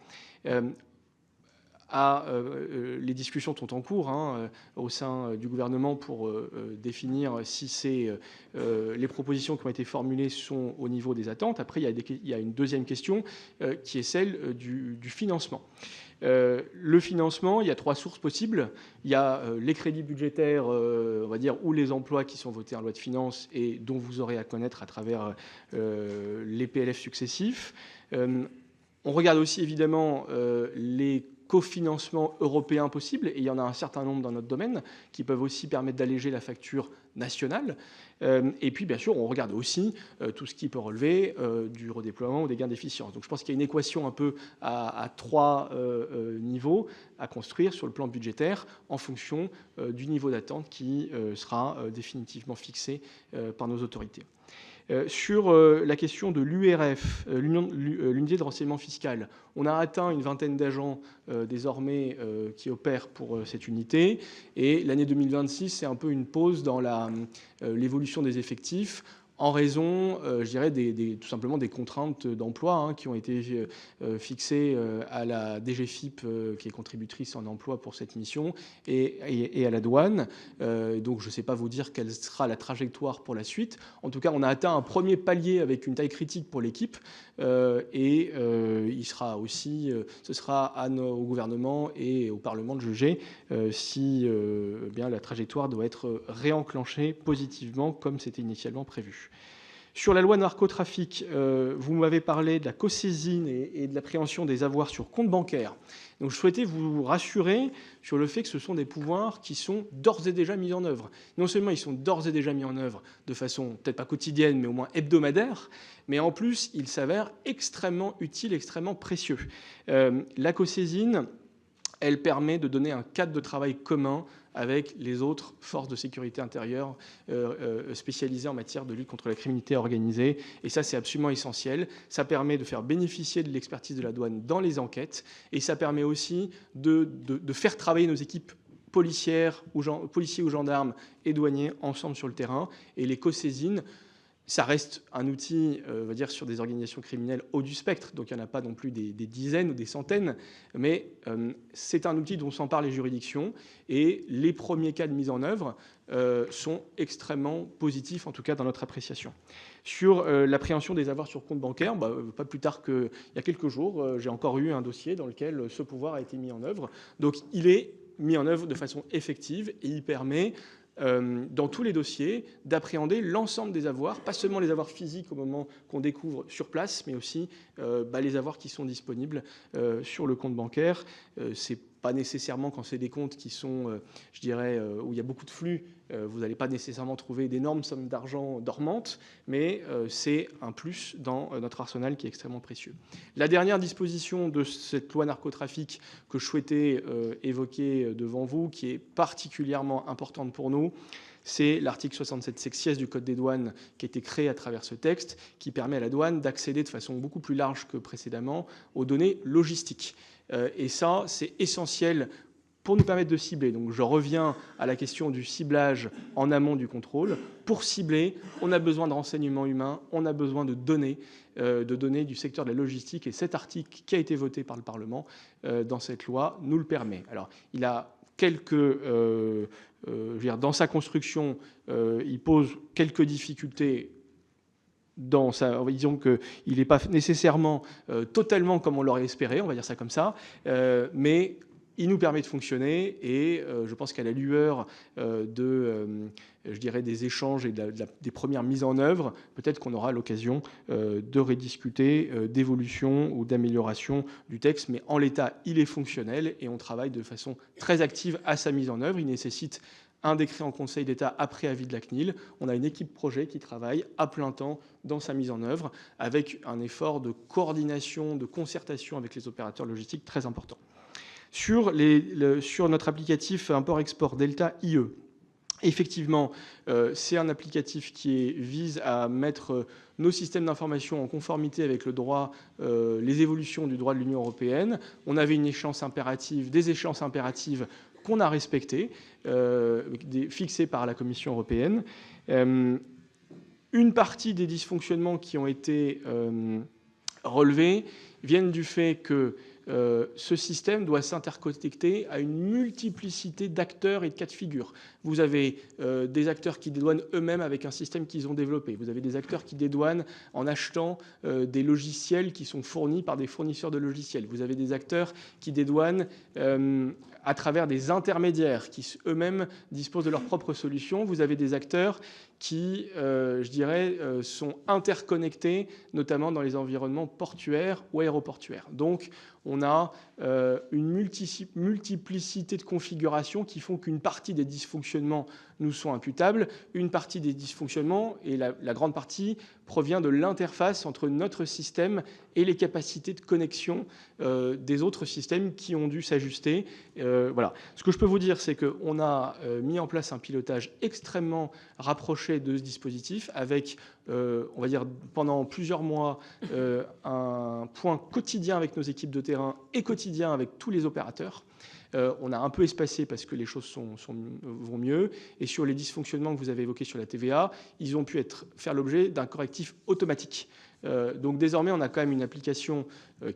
S2: les discussions sont en cours au sein du gouvernement pour définir si les propositions qui ont été formulées sont au niveau des attentes. Après, il y a une deuxième question qui est celle du financement. Le financement, il y a 3 sources possibles. Il y a les crédits budgétaires, on va dire, ou les emplois qui sont votés en loi de finances et dont vous aurez à connaître à travers les PLF successifs. On regarde aussi évidemment les cofinancements européens possibles, et il y en a un certain nombre dans notre domaine qui peuvent aussi permettre d'alléger la facture nationale. Et puis, bien sûr, on regarde aussi tout ce qui peut relever du redéploiement ou des gains d'efficience. Donc, je pense qu'il y a une équation un peu à 3 niveaux à construire sur le plan budgétaire en fonction du niveau d'attente qui sera définitivement fixé par nos autorités. Sur la question de l'URF, l'unité de renseignement fiscal, on a atteint une vingtaine d'agents désormais qui opèrent pour cette unité. Et l'année 2026, c'est un peu une pause dans l'évolution des effectifs en raison, je dirais, tout simplement des contraintes d'emploi qui ont été fixées à la DGFiP, qui est contributrice en emploi pour cette mission, et à la douane. Donc, je ne sais pas vous dire quelle sera la trajectoire pour la suite. En tout cas, on a atteint un premier palier avec une taille critique pour l'équipe, et il sera aussi, ce sera au gouvernement et au Parlement de juger si bien la trajectoire doit être réenclenchée positivement comme c'était initialement prévu. Sur la loi narcotrafic, vous m'avez parlé de la cosaisine et de l'appréhension des avoirs sur compte bancaire. Donc je souhaitais vous rassurer sur le fait que ce sont des pouvoirs qui sont d'ores et déjà mis en œuvre. Non seulement ils sont d'ores et déjà mis en œuvre de façon peut-être pas quotidienne, mais au moins hebdomadaire, mais en plus ils s'avèrent extrêmement utiles, extrêmement précieux. La cosaisine, elle permet de donner un cadre de travail commun avec les autres forces de sécurité intérieure spécialisées en matière de lutte contre la criminalité organisée. Et ça, c'est absolument essentiel. Ça permet de faire bénéficier de l'expertise de la douane dans les enquêtes. Et ça permet aussi de faire travailler nos équipes policiers ou gendarmes et douaniers ensemble sur le terrain. Et les cosaisines, ça reste un outil, on va dire, sur des organisations criminelles haut du spectre, donc il n'y en a pas non plus des dizaines ou des centaines, mais c'est un outil dont s'emparent les juridictions, et les premiers cas de mise en œuvre sont extrêmement positifs, en tout cas dans notre appréciation. Sur l'appréhension des avoirs sur compte bancaire, pas plus tard qu'il y a quelques jours, j'ai encore eu un dossier dans lequel ce pouvoir a été mis en œuvre. Donc il est mis en œuvre de façon effective, et il permet dans tous les dossiers, d'appréhender l'ensemble des avoirs, pas seulement les avoirs physiques au moment qu'on découvre sur place, mais aussi les avoirs qui sont disponibles sur le compte bancaire. C'est pas nécessairement quand c'est des comptes qui sont, je dirais, où il y a beaucoup de flux, vous n'allez pas nécessairement trouver d'énormes sommes d'argent dormantes, mais c'est un plus dans notre arsenal qui est extrêmement précieux. La dernière disposition de cette loi narcotrafic que je souhaitais évoquer devant vous, qui est particulièrement importante pour nous, c'est l'article 67 sexies du Code des douanes qui a été créé à travers ce texte, qui permet à la douane d'accéder de façon beaucoup plus large que précédemment aux données logistiques. Et ça, c'est essentiel pour nous permettre de cibler. Donc je reviens à la question du ciblage en amont du contrôle. Pour cibler, on a besoin de renseignements humains, on a besoin de données du secteur de la logistique, et cet article qui a été voté par le Parlement dans cette loi nous le permet. Alors il a dans sa construction, il pose quelques difficultés. Disons qu'il n'est pas nécessairement totalement comme on l'aurait espéré, on va dire ça comme ça, mais il nous permet de fonctionner, et je pense qu'à la lueur des échanges et des premières mises en œuvre, peut-être qu'on aura l'occasion de rediscuter d'évolution ou d'amélioration du texte, mais en l'état, il est fonctionnel et on travaille de façon très active à sa mise en œuvre. Il nécessite un décret en Conseil d'État après avis de la CNIL. On a une équipe projet qui travaille à plein temps dans sa mise en œuvre, avec un effort de coordination, de concertation avec les opérateurs logistiques très important. Sur notre applicatif import-export Delta IE, effectivement, c'est un applicatif qui vise à mettre nos systèmes d'information en conformité avec le droit, les évolutions du droit de l'Union européenne. On avait des échéances impératives qu'on a respectées, fixées par la Commission européenne. Une partie des dysfonctionnements qui ont été relevés viennent du fait que ce système doit s'interconnecter à une multiplicité d'acteurs et de cas de figure. Vous avez des acteurs qui dédouanent eux-mêmes avec un système qu'ils ont développé. Vous avez des acteurs qui dédouanent en achetant des logiciels qui sont fournis par des fournisseurs de logiciels. Vous avez des acteurs qui dédouanent à travers des intermédiaires qui eux-mêmes disposent de leurs propres solutions. Vous avez des acteurs qui, je dirais, sont interconnectés, notamment dans les environnements portuaires ou aéroportuaires. Donc, on a une multiplicité de configurations qui font qu'une partie des dysfonctionnements nous sont imputables. Une partie des dysfonctionnements, et la grande partie, provient de l'interface entre notre système et les capacités de connexion des autres systèmes qui ont dû s'ajuster. Voilà. Ce que je peux vous dire, c'est qu'on a mis en place un pilotage extrêmement rapproché de ce dispositif avec, on va dire, pendant plusieurs mois, un point quotidien avec nos équipes de terrain et quotidien avec tous les opérateurs. On a un peu espacé parce que les choses vont mieux. Et sur les dysfonctionnements que vous avez évoqués sur la TVA, ils ont pu faire l'objet d'un correctif automatique. Donc désormais, on a quand même une application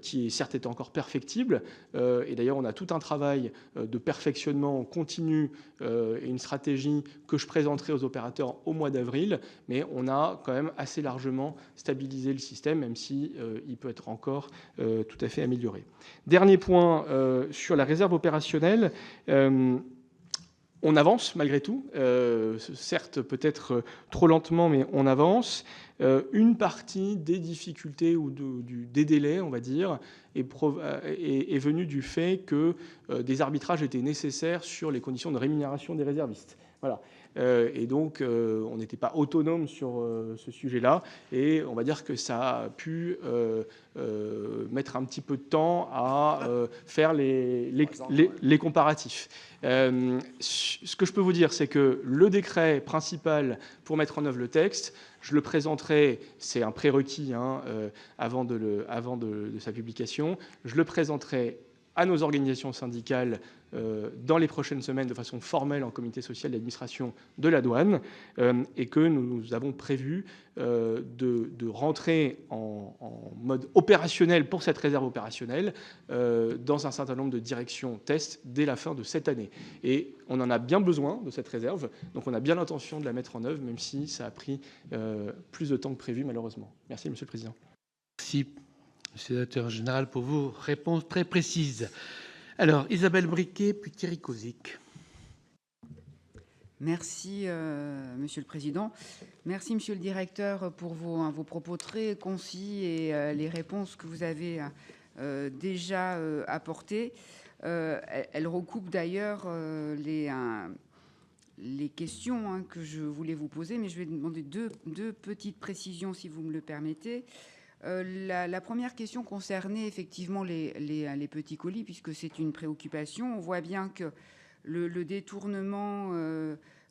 S2: qui est certes est encore perfectible. Et d'ailleurs, on a tout un travail de perfectionnement continu et une stratégie que je présenterai aux opérateurs au mois d'avril. Mais on a quand même assez largement stabilisé le système, même si il peut être encore tout à fait amélioré. Dernier point sur la réserve opérationnelle. On avance malgré tout, certes peut-être trop lentement, mais on avance. Une partie des difficultés ou des délais, on va dire, est venue du fait que des arbitrages étaient nécessaires sur les conditions de rémunération des réservistes. Voilà. Et donc, on n'était pas autonome sur ce sujet-là. Et on va dire que ça a pu mettre un petit peu de temps à faire les comparatifs. Ce que je peux vous dire, c'est que le décret principal pour mettre en œuvre le texte, je le présenterai, c'est un prérequis avant de sa publication, je le présenterai à nos organisations syndicales dans les prochaines semaines de façon formelle en comité social d'administration de la douane et que nous avons prévu de rentrer en mode opérationnel pour cette réserve opérationnelle dans un certain nombre de directions tests dès la fin de cette année. Et on en a bien besoin de cette réserve, donc on a bien l'intention de la mettre en œuvre, même si ça a pris plus de temps que prévu malheureusement. Merci Monsieur le Président.
S1: Merci Monsieur le Directeur Général pour vos réponses très précises. Alors, Isabelle Briquet, puis Thierry Cozic.
S5: Merci, Monsieur le Président. Merci, Monsieur le Directeur, pour vos propos très concis et les réponses que vous avez déjà apportées. Elles recoupent d'ailleurs les questions que je voulais vous poser, mais je vais demander deux petites précisions, si vous me le permettez. La première question concernait effectivement les petits colis, puisque c'est une préoccupation. On voit bien que le détournement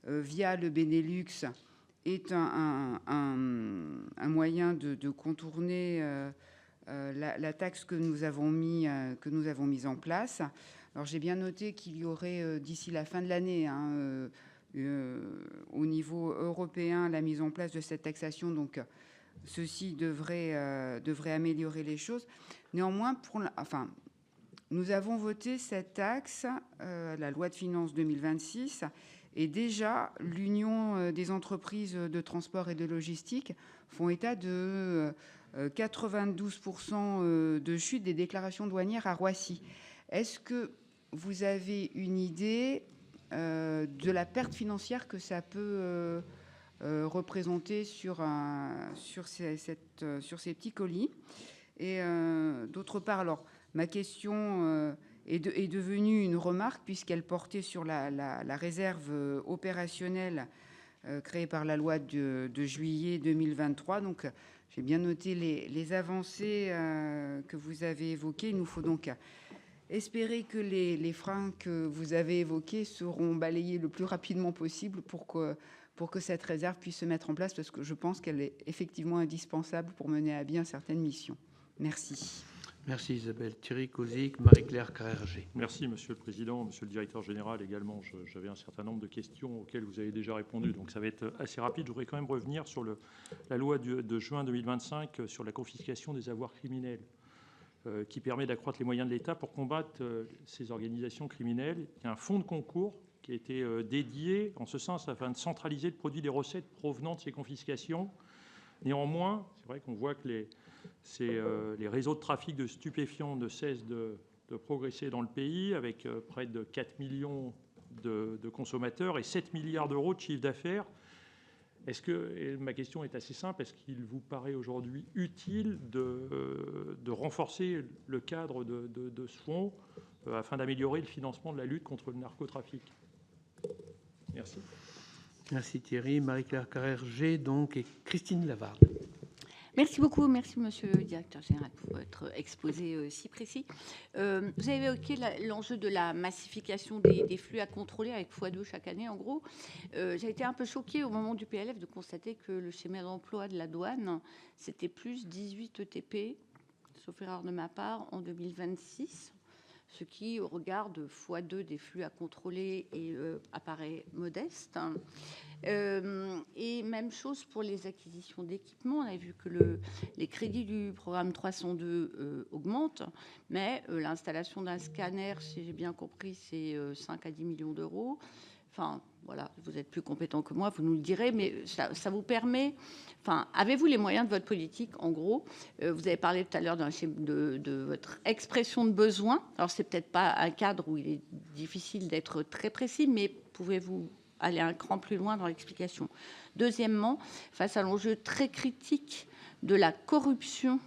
S5: via le Benelux est un moyen de contourner la taxe que nous avons mise en place. Alors j'ai bien noté qu'il y aurait d'ici la fin de l'année au niveau européen la mise en place de cette taxation, donc ceci devrait améliorer les choses. Néanmoins, nous avons voté cette taxe, la loi de finances 2026, et déjà l'Union des entreprises de transport et de logistique font état de 92% de chute des déclarations douanières à Roissy. Est-ce que vous avez une idée de la perte financière que ça peut représenter sur ces petits colis? Et d'autre part, alors ma question est devenue une remarque puisqu'elle portait sur la réserve opérationnelle créée par la loi de juillet 2023. Donc j'ai bien noté les avancées que vous avez évoquées. Il nous faut donc espérer que les freins que vous avez évoqués seront balayés le plus rapidement possible pour que cette réserve puisse se mettre en place, parce que je pense qu'elle est effectivement indispensable pour mener à bien certaines missions. Merci.
S1: Merci Isabelle. Thierry Cozic, Marie-Claire Carrère-Gé.
S6: Merci Monsieur le Président, Monsieur le Directeur Général également. J'avais un certain nombre de questions auxquelles vous avez déjà répondu, donc ça va être assez rapide. Je voudrais quand même revenir sur la loi de juin 2025 sur la confiscation des avoirs criminels. qui permet d'accroître les moyens de l'État pour combattre ces organisations criminelles. Il y a un fonds de concours qui a été dédié en ce sens afin de centraliser le produit des recettes provenant de ces confiscations. Néanmoins, c'est vrai qu'on voit que les réseaux de trafic de stupéfiants ne cessent de progresser dans le pays, avec près de 4 millions de consommateurs et 7 milliards d'euros de chiffre d'affaires. Et ma question est assez simple, est-ce qu'il vous paraît aujourd'hui utile de renforcer le cadre de ce fonds afin d'améliorer le financement de la lutte contre le narcotrafic? Merci.
S1: Merci Thierry. Marie-Claire Carrère-Gé, donc, et Christine Lavarde.
S7: Merci beaucoup. Merci, monsieur le directeur général, pour votre exposé si précis. Vous avez évoqué l'enjeu de la massification des flux à contrôler avec x2 chaque année, en gros. J'ai été un peu choquée au moment du PLF de constater que le schéma d'emploi de la douane, c'était plus 18 ETP, sauf erreur de ma part, en 2026. Ce qui, au regard de x2 des flux à contrôler, apparaît modeste. Et même chose pour les acquisitions d'équipements. On a vu que les crédits du programme 302 augmentent, mais l'installation d'un scanner, si j'ai bien compris, c'est 5 à 10 millions d'euros. Enfin, voilà, vous êtes plus compétent que moi, vous nous le direz, mais ça vous permet... Enfin, avez-vous les moyens de votre politique, en gros? Vous avez parlé tout à l'heure de votre expression de besoin. Alors, c'est peut-être pas un cadre où il est difficile d'être très précis, mais pouvez-vous aller un cran plus loin dans l'explication? Deuxièmement, face à l'enjeu très critique de la corruption,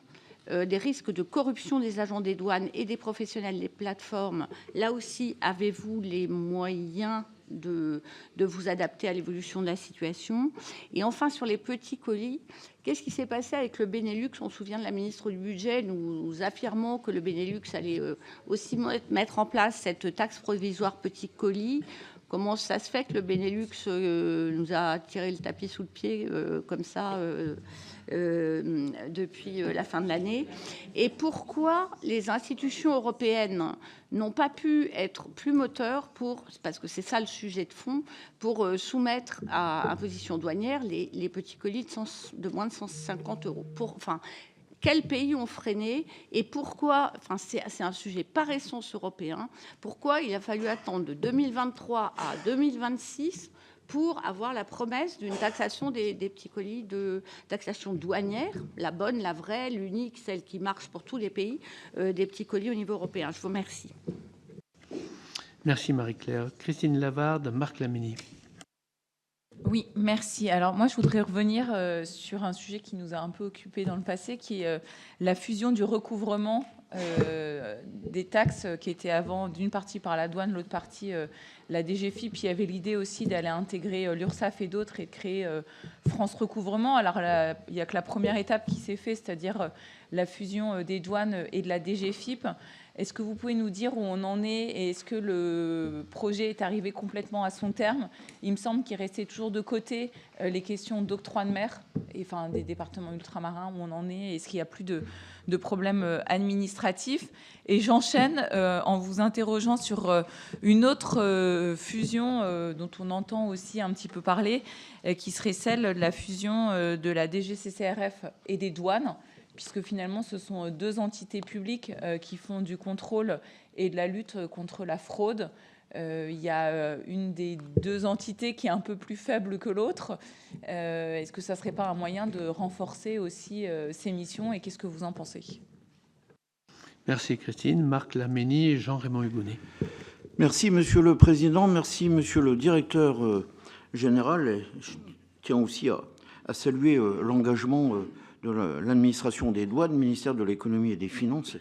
S7: des risques de corruption des agents des douanes et des professionnels des plateformes, là aussi, avez-vous les moyens de vous adapter à l'évolution de la situation? Et enfin, sur les petits colis, qu'est-ce qui s'est passé avec le Benelux? On se souvient de la ministre du Budget, nous affirmons que le Benelux allait aussi mettre en place cette taxe provisoire petits colis. Comment ça se fait que le Benelux nous a tiré le tapis sous le pied comme ça depuis la fin de l'année? Et pourquoi les institutions européennes n'ont pas pu être plus moteurs parce que c'est ça le sujet de fond, pour soumettre à imposition douanière les petits colis de moins de 150 euros? Quels pays ont freiné et pourquoi? Enfin, c'est un sujet par essence européen. Pourquoi il a fallu attendre de 2023 à 2026 pour avoir la promesse d'une taxation des petits colis, de taxation douanière, la bonne, la vraie, l'unique, celle qui marche pour tous les pays, des petits colis au niveau européen? Je vous remercie.
S1: Merci Marie-Claire. Christine Lavarde, Marc Lamini.
S8: Oui, merci. Alors moi, je voudrais revenir sur un sujet qui nous a un peu occupés dans le passé, qui est la fusion du recouvrement des taxes qui étaient avant d'une partie par la douane, l'autre partie la DGFiP. Puis il y avait l'idée aussi d'aller intégrer l'URSSAF et d'autres et de créer France Recouvrement. Alors il n'y a que la première étape qui s'est faite, c'est-à-dire la fusion des douanes et de la DGFiP. Est-ce que vous pouvez nous dire où on en est et est-ce que le projet est arrivé complètement à son terme? Il me semble qu'il restait toujours de côté les questions d'octroi de mer, et, enfin des départements ultramarins, où on en est. Est-ce qu'il n'y a plus de problèmes administratifs? Et j'enchaîne en vous interrogeant sur une autre fusion dont on entend aussi un petit peu parler, qui serait celle de la fusion de la DGCCRF et des douanes, puisque finalement, ce sont deux entités publiques qui font du contrôle et de la lutte contre la fraude. Il y a une des deux entités qui est un peu plus faible que l'autre. Est-ce que ça ne serait pas un moyen de renforcer aussi ces missions et qu'est-ce que vous en pensez?
S1: Merci Christine. Marc Lamini et Jean-Raymond Hugonet.
S9: Merci Monsieur le Président, merci Monsieur le Directeur Général. Et je tiens aussi à saluer l'engagement de l'administration des douanes, ministère de l'économie et des finances.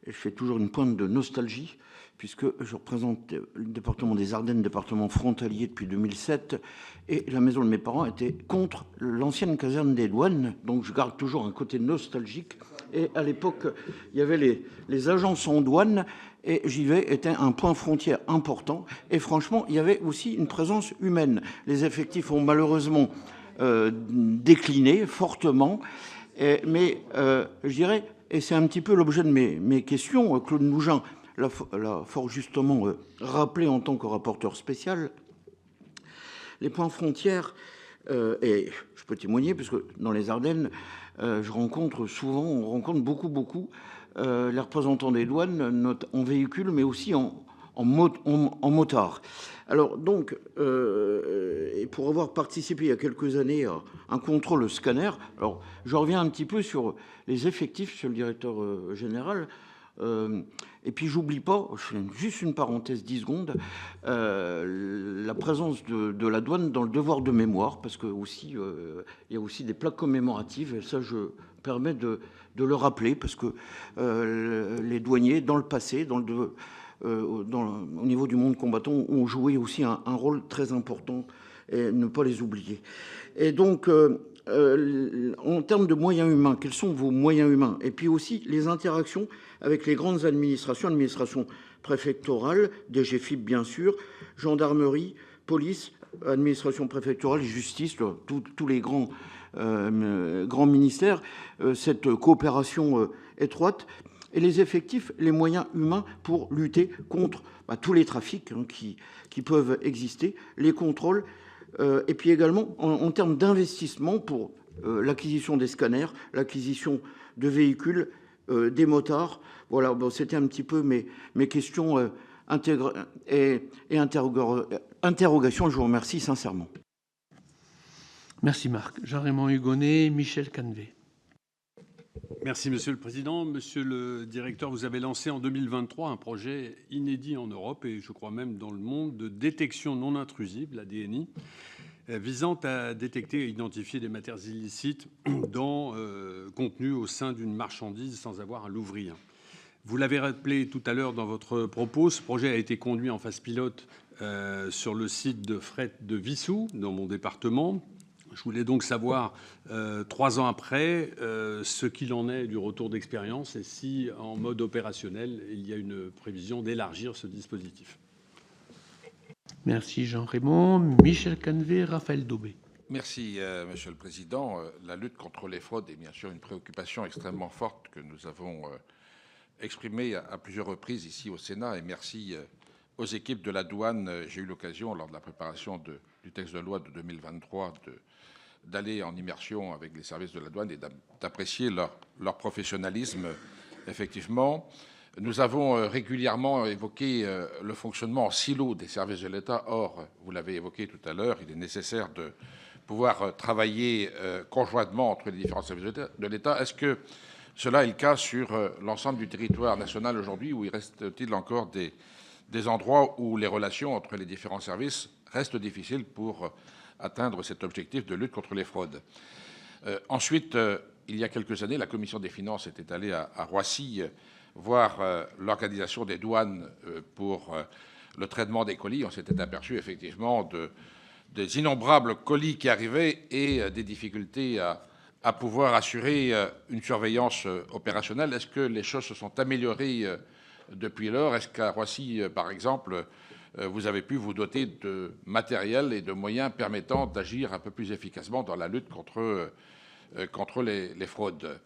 S9: Et je fais toujours une pointe de nostalgie, puisque je représente le département des Ardennes, département frontalier depuis 2007, et la maison de mes parents était contre l'ancienne caserne des douanes, donc je garde toujours un côté nostalgique. Et à l'époque, il y avait les agences en douane, et Givet était un point frontière important. Et franchement, il y avait aussi une présence humaine. Les effectifs ont malheureusement décliné fortement. Mais je dirais, et c'est un petit peu l'objet de mes questions, Claude Mougin l'a fort justement rappelé en tant que rapporteur spécial, les points frontières, et je peux témoigner, parce que dans les Ardennes, on rencontre beaucoup les représentants des douanes en véhicule, mais aussi en motard. Alors donc, et pour avoir participé il y a quelques années à un contrôle scanner, alors je reviens un petit peu sur les effectifs, sur le directeur général. Et puis j'oublie pas, je fais juste une parenthèse 10 secondes, la présence de la douane dans le devoir de mémoire, parce que aussi il y a aussi des plaques commémoratives, et ça je permets de le rappeler, parce que les douaniers dans le passé, au niveau du monde combattant, ont joué aussi un rôle très important, et ne pas les oublier. Et donc en termes de moyens humains, quels sont vos moyens humains? Et puis aussi les interactions avec les grandes administrations préfectorales, DGFiP bien sûr, gendarmerie, police, administration préfectorale, justice, tous les grands ministères, cette coopération étroite, et les effectifs, les moyens humains pour lutter contre tous les trafics qui peuvent exister, les contrôles, et puis également en termes d'investissement pour l'acquisition des scanners, l'acquisition de véhicules, des motards. Voilà, bon, c'était un petit peu mes questions et interrogations. Je vous remercie sincèrement.
S1: Merci Marc. Jean-Raymond Hugonet, Michel Canvet.
S10: Merci Monsieur le Président. Monsieur le Directeur, vous avez lancé en 2023 un projet inédit en Europe et je crois même dans le monde de détection non intrusive, la DNI, visant à détecter et identifier des matières illicites contenues au sein d'une marchandise sans avoir à l'ouvrir. Vous l'avez rappelé tout à l'heure dans votre propos, ce projet a été conduit en phase pilote sur le site de fret de Vissou, dans mon département. Je voulais donc savoir, 3 ans après, ce qu'il en est du retour d'expérience et si, en mode opérationnel, il y a une prévision d'élargir ce dispositif.
S1: Merci Jean-Raymond. Michel Canvet, Raphaël Daubé.
S11: Merci, Monsieur le Président. La lutte contre les fraudes est bien sûr une préoccupation extrêmement forte que nous avons exprimée à plusieurs reprises ici au Sénat. Et merci aux équipes de la douane. J'ai eu l'occasion, lors de la préparation du texte de loi de 2023, d'aller en immersion avec les services de la douane et d'apprécier leur professionnalisme. Effectivement, nous avons régulièrement évoqué le fonctionnement en silo des services de l'État. Or, vous l'avez évoqué tout à l'heure, il est nécessaire de pouvoir travailler conjointement entre les différents services de l'État. Est-ce que cela est le cas sur l'ensemble du territoire national aujourd'hui, où il reste-t-il encore des endroits où les relations entre les différents services restent difficiles pour atteindre cet objectif de lutte contre les fraudes? Ensuite, il y a quelques années, la Commission des finances était allée à Roissy voir l'organisation des douanes pour le traitement des colis. On s'était aperçu effectivement des innombrables colis qui arrivaient et des difficultés à pouvoir assurer une surveillance opérationnelle. Est-ce que les choses se sont améliorées depuis lors? Est-ce qu'à Roissy, par exemple, vous avez pu vous doter de matériel et de moyens permettant d'agir un peu plus efficacement dans la lutte contre les fraudes?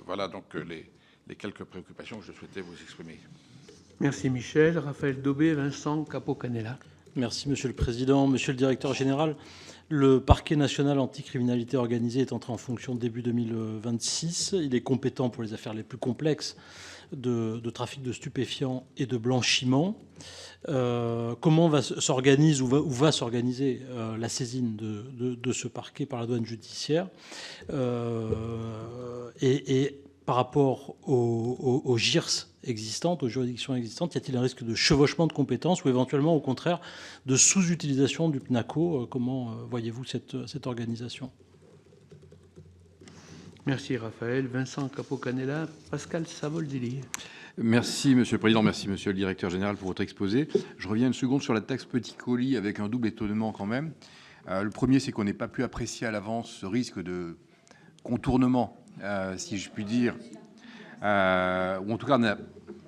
S11: Voilà donc les quelques préoccupations que je souhaitais vous exprimer.
S1: Merci Michel. Raphaël Daubé, Vincent Capo-Canella.
S12: Merci Monsieur le Président. Monsieur le Directeur Général, le Parquet national anticriminalité organisée est entré en fonction début 2026. Il est compétent pour les affaires les plus complexes de trafic de stupéfiants et de blanchiment. Comment s'organise ou va s'organiser la saisine de ce parquet par la douane judiciaire et par rapport aux GIRS existantes, aux juridictions existantes, y a-t-il un risque de chevauchement de compétences ou éventuellement au contraire de sous-utilisation du PNACO? Comment voyez-vous cette organisation?
S1: Merci Raphaël. Vincent Capo-Canella, Pascal Savoldelli.
S13: Merci Monsieur le Président, merci Monsieur le Directeur Général pour votre exposé. Je reviens une seconde sur la taxe petit colis avec un double étonnement quand même. Le premier, c'est qu'on n'ait pas pu apprécier à l'avance ce risque de contournement, si je puis dire, ou en tout cas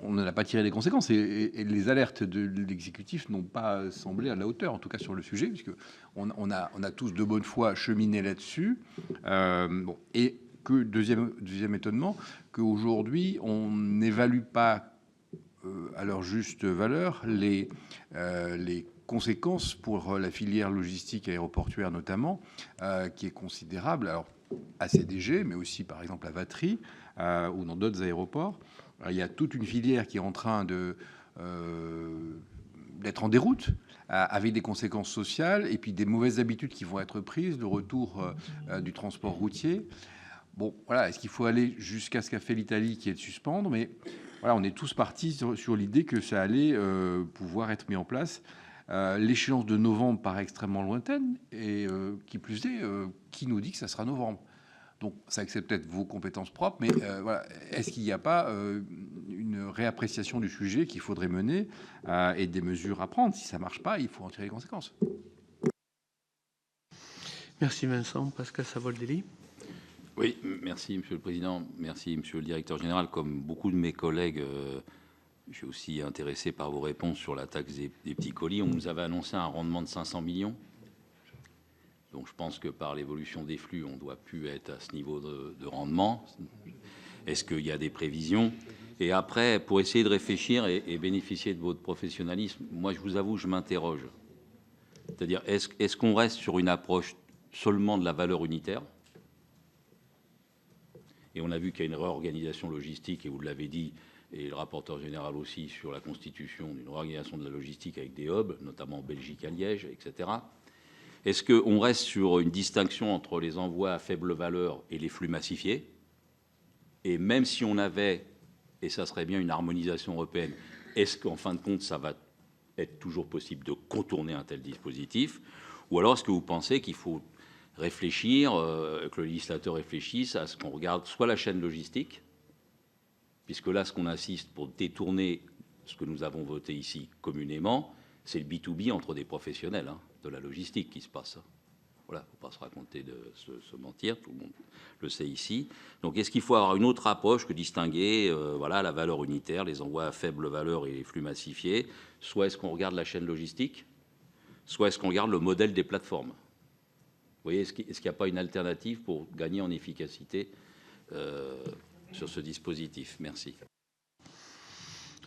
S13: on n'en a pas tiré les conséquences et les alertes de l'exécutif n'ont pas semblé à la hauteur, en tout cas sur le sujet, puisque on a tous de bonne foi cheminé là-dessus. Et que deuxième étonnement, qu'aujourd'hui on n'évalue pas à leur juste valeur les conséquences pour la filière logistique aéroportuaire notamment, qui est considérable. Alors à CDG, mais aussi par exemple à Vatry ou dans d'autres aéroports. Il y a toute une filière qui est en train d'être en déroute, avec des conséquences sociales et puis des mauvaises habitudes qui vont être prises, le retour du transport routier. Bon, voilà, est-ce qu'il faut aller jusqu'à ce qu'a fait l'Italie, qui est de suspendre? Mais voilà, on est tous partis sur l'idée que ça allait pouvoir être mis en place. L'échéance de novembre paraît extrêmement lointaine et qui plus est, qui nous dit que ça sera novembre? Donc, ça accepte peut-être vos compétences propres, mais voilà, est-ce qu'il n'y a pas une réappréciation du sujet qu'il faudrait mener et des mesures à prendre? Si ça ne marche pas, il faut en tirer les conséquences.
S1: Merci Vincent. Pascal Savoldelli.
S14: Oui, merci Monsieur le Président. Merci Monsieur le Directeur Général. Comme beaucoup de mes collègues, je suis aussi intéressé par vos réponses sur la taxe des petits colis. On nous avait annoncé un rendement de 500 millions. Donc je pense que par l'évolution des flux, on ne doit plus être à ce niveau de rendement. Est-ce qu'il y a des prévisions? Et après, pour essayer de réfléchir et bénéficier de votre professionnalisme, moi je vous avoue, je m'interroge. C'est-à-dire, est-ce qu'on reste sur une approche seulement de la valeur unitaire? Et on a vu qu'il y a une réorganisation logistique, et vous l'avez dit, et le rapporteur général aussi, sur la constitution d'une réorganisation de la logistique avec des hubs, notamment en Belgique, à Liège, etc. Est-ce qu'on reste sur une distinction entre les envois à faible valeur et les flux massifiés? Et même si on avait, et ça serait bien, une harmonisation européenne, est-ce qu'en fin de compte, ça va être toujours possible de contourner un tel dispositif? Ou alors est-ce que vous pensez qu'il faut réfléchir, que le législateur réfléchisse à ce qu'on regarde soit la chaîne logistique, puisque là, ce qu'on assiste pour détourner ce que nous avons voté ici communément, c'est le B2B entre des professionnels de la logistique qui se passe. Voilà, il ne faut pas se raconter de se mentir, tout le monde le sait ici. Donc, est-ce qu'il faut avoir une autre approche que distinguer voilà, la valeur unitaire, les envois à faible valeur et les flux massifiés? Soit est-ce qu'on regarde la chaîne logistique, soit est-ce qu'on regarde le modèle des plateformes? Vous voyez, est-ce qu'il n'y a pas une alternative pour gagner en efficacité sur ce dispositif? Merci.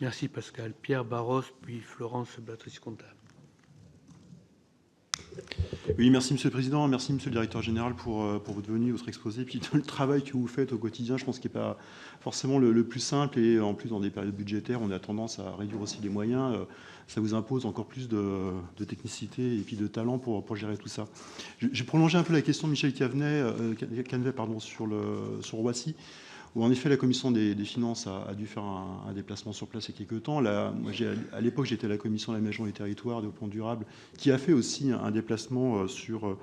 S1: Merci Pascal. Pierre Barros, puis Florence Béatrice-Contat.
S15: Oui, merci Monsieur le Président, merci Monsieur le Directeur Général pour votre venue, votre exposé, puis le travail que vous faites au quotidien, je pense qu'il n'est pas forcément le plus simple, et en plus dans des périodes budgétaires, on a tendance à réduire aussi les moyens, ça vous impose encore plus de technicité et puis de talent pour gérer tout ça. J'ai prolongé un peu la question de Michel Canevet sur Roissy, où en effet la commission des finances a dû faire un déplacement sur place il y a quelques temps. Là, moi, à l'époque, j'étais à la commission de l'aménagement du territoire, développement durable, qui a fait aussi un déplacement sur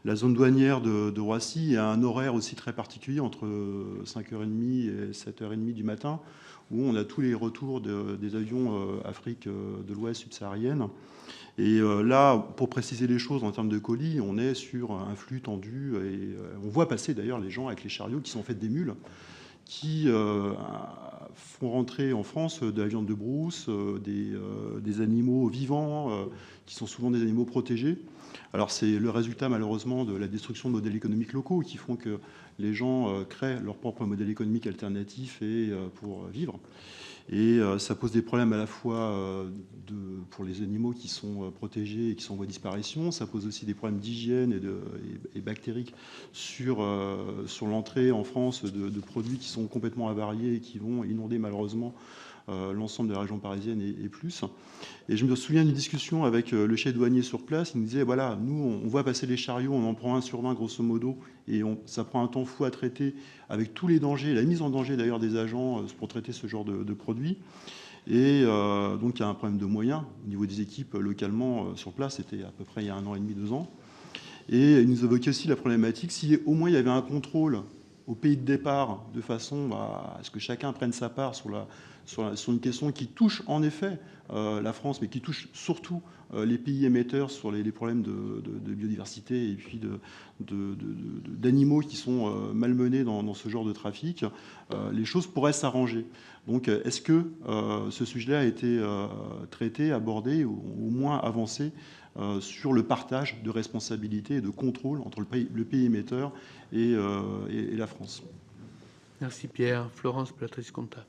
S15: la zone douanière de Roissy, et à un horaire aussi très particulier, entre 5h30 et 7h30 du matin, où on a tous les retours des avions Afrique de l'Ouest subsaharienne. Et là, pour préciser les choses en termes de colis, on est sur un flux tendu, et on voit passer d'ailleurs les gens avec les chariots qui sont en fait des mules, qui font rentrer en France de la viande de brousse, des animaux vivants, qui sont souvent des animaux protégés. Alors c'est le résultat malheureusement de la destruction de modèles économiques locaux qui font que les gens créent leur propre modèle économique alternatif pour vivre. Et ça pose des problèmes à la fois pour les animaux qui sont protégés et qui sont en voie de disparition. Ça pose aussi des problèmes d'hygiène et bactériques sur l'entrée en France de produits qui sont complètement avariés et qui vont inonder malheureusement l'ensemble de la région parisienne et plus. Et je me souviens d'une discussion avec le chef douanier sur place. Il nous disait, voilà, nous, on voit passer les chariots, on en prend 1 sur 20 grosso modo, et ça prend un temps fou à traiter, avec tous les dangers, la mise en danger d'ailleurs des agents pour traiter ce genre de produits. Et donc il y a un problème de moyens au niveau des équipes localement sur place. C'était à peu près il y a 1 an et demi, 2 ans. Et il nous évoquait aussi la problématique, si au moins il y avait un contrôle au pays de départ, de façon à ce que chacun prenne sa part sur une question qui touche en effet la France, mais qui touche surtout les pays émetteurs sur les problèmes de biodiversité et puis d'animaux qui sont malmenés dans ce genre de trafic, les choses pourraient s'arranger. Donc est-ce que ce sujet-là a été traité, abordé, ou au moins avancé sur le partage de responsabilités et de contrôle entre le pays émetteur et la France?
S1: Merci Pierre. Florence Béatrice-Contat.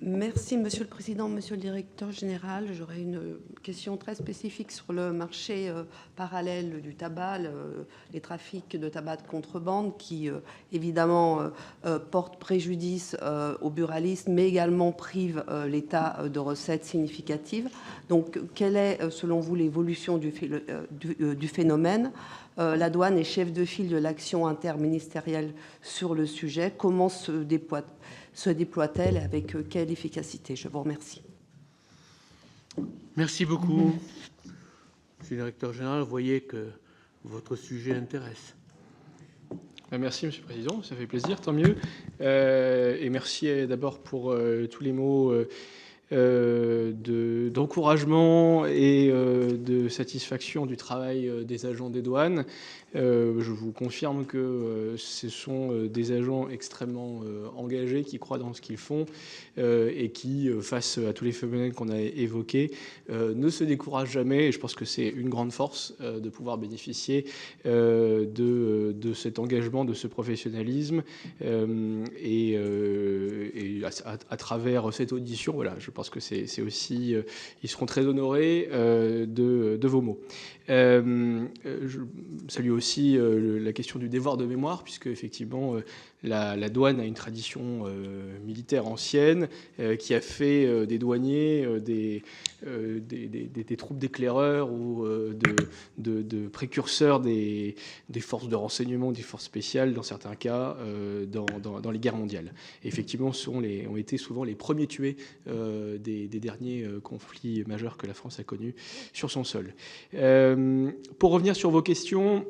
S16: Merci, Monsieur le Président, Monsieur le Directeur Général. J'aurais une question très spécifique sur le marché parallèle du tabac, les trafics de tabac de contrebande qui, évidemment, portent préjudice aux buralistes, mais également privent l'État de recettes significatives. Donc, quelle est, selon vous, l'évolution du phénomène ? La douane est chef de file de l'action interministérielle sur le sujet. Comment se déploie-t-elle, avec quelle efficacité? Je vous remercie.
S1: Merci beaucoup. Monsieur le directeur général, vous voyez que votre sujet intéresse.
S2: Merci, Monsieur le Président, ça fait plaisir, tant mieux. Et merci d'abord pour tous les mots d'encouragement et de satisfaction du travail des agents des douanes. Je vous confirme que ce sont des agents extrêmement engagés, qui croient dans ce qu'ils font et qui, face à tous les phénomènes qu'on a évoqués, ne se découragent jamais. Et je pense que c'est une grande force de pouvoir bénéficier de cet engagement, de ce professionnalisme. Et à travers cette audition, voilà, je pense que c'est aussi, ils seront très honorés de vos mots. Je salue aussi la question du devoir de mémoire, puisque effectivement la douane a une tradition militaire ancienne qui a fait des douaniers des troupes d'éclaireurs ou de précurseurs des forces de renseignement, des forces spéciales dans certains cas dans les guerres mondiales. Et effectivement, ont été souvent les premiers tués des derniers conflits majeurs que la France a connus sur son sol. Pour revenir sur vos questions,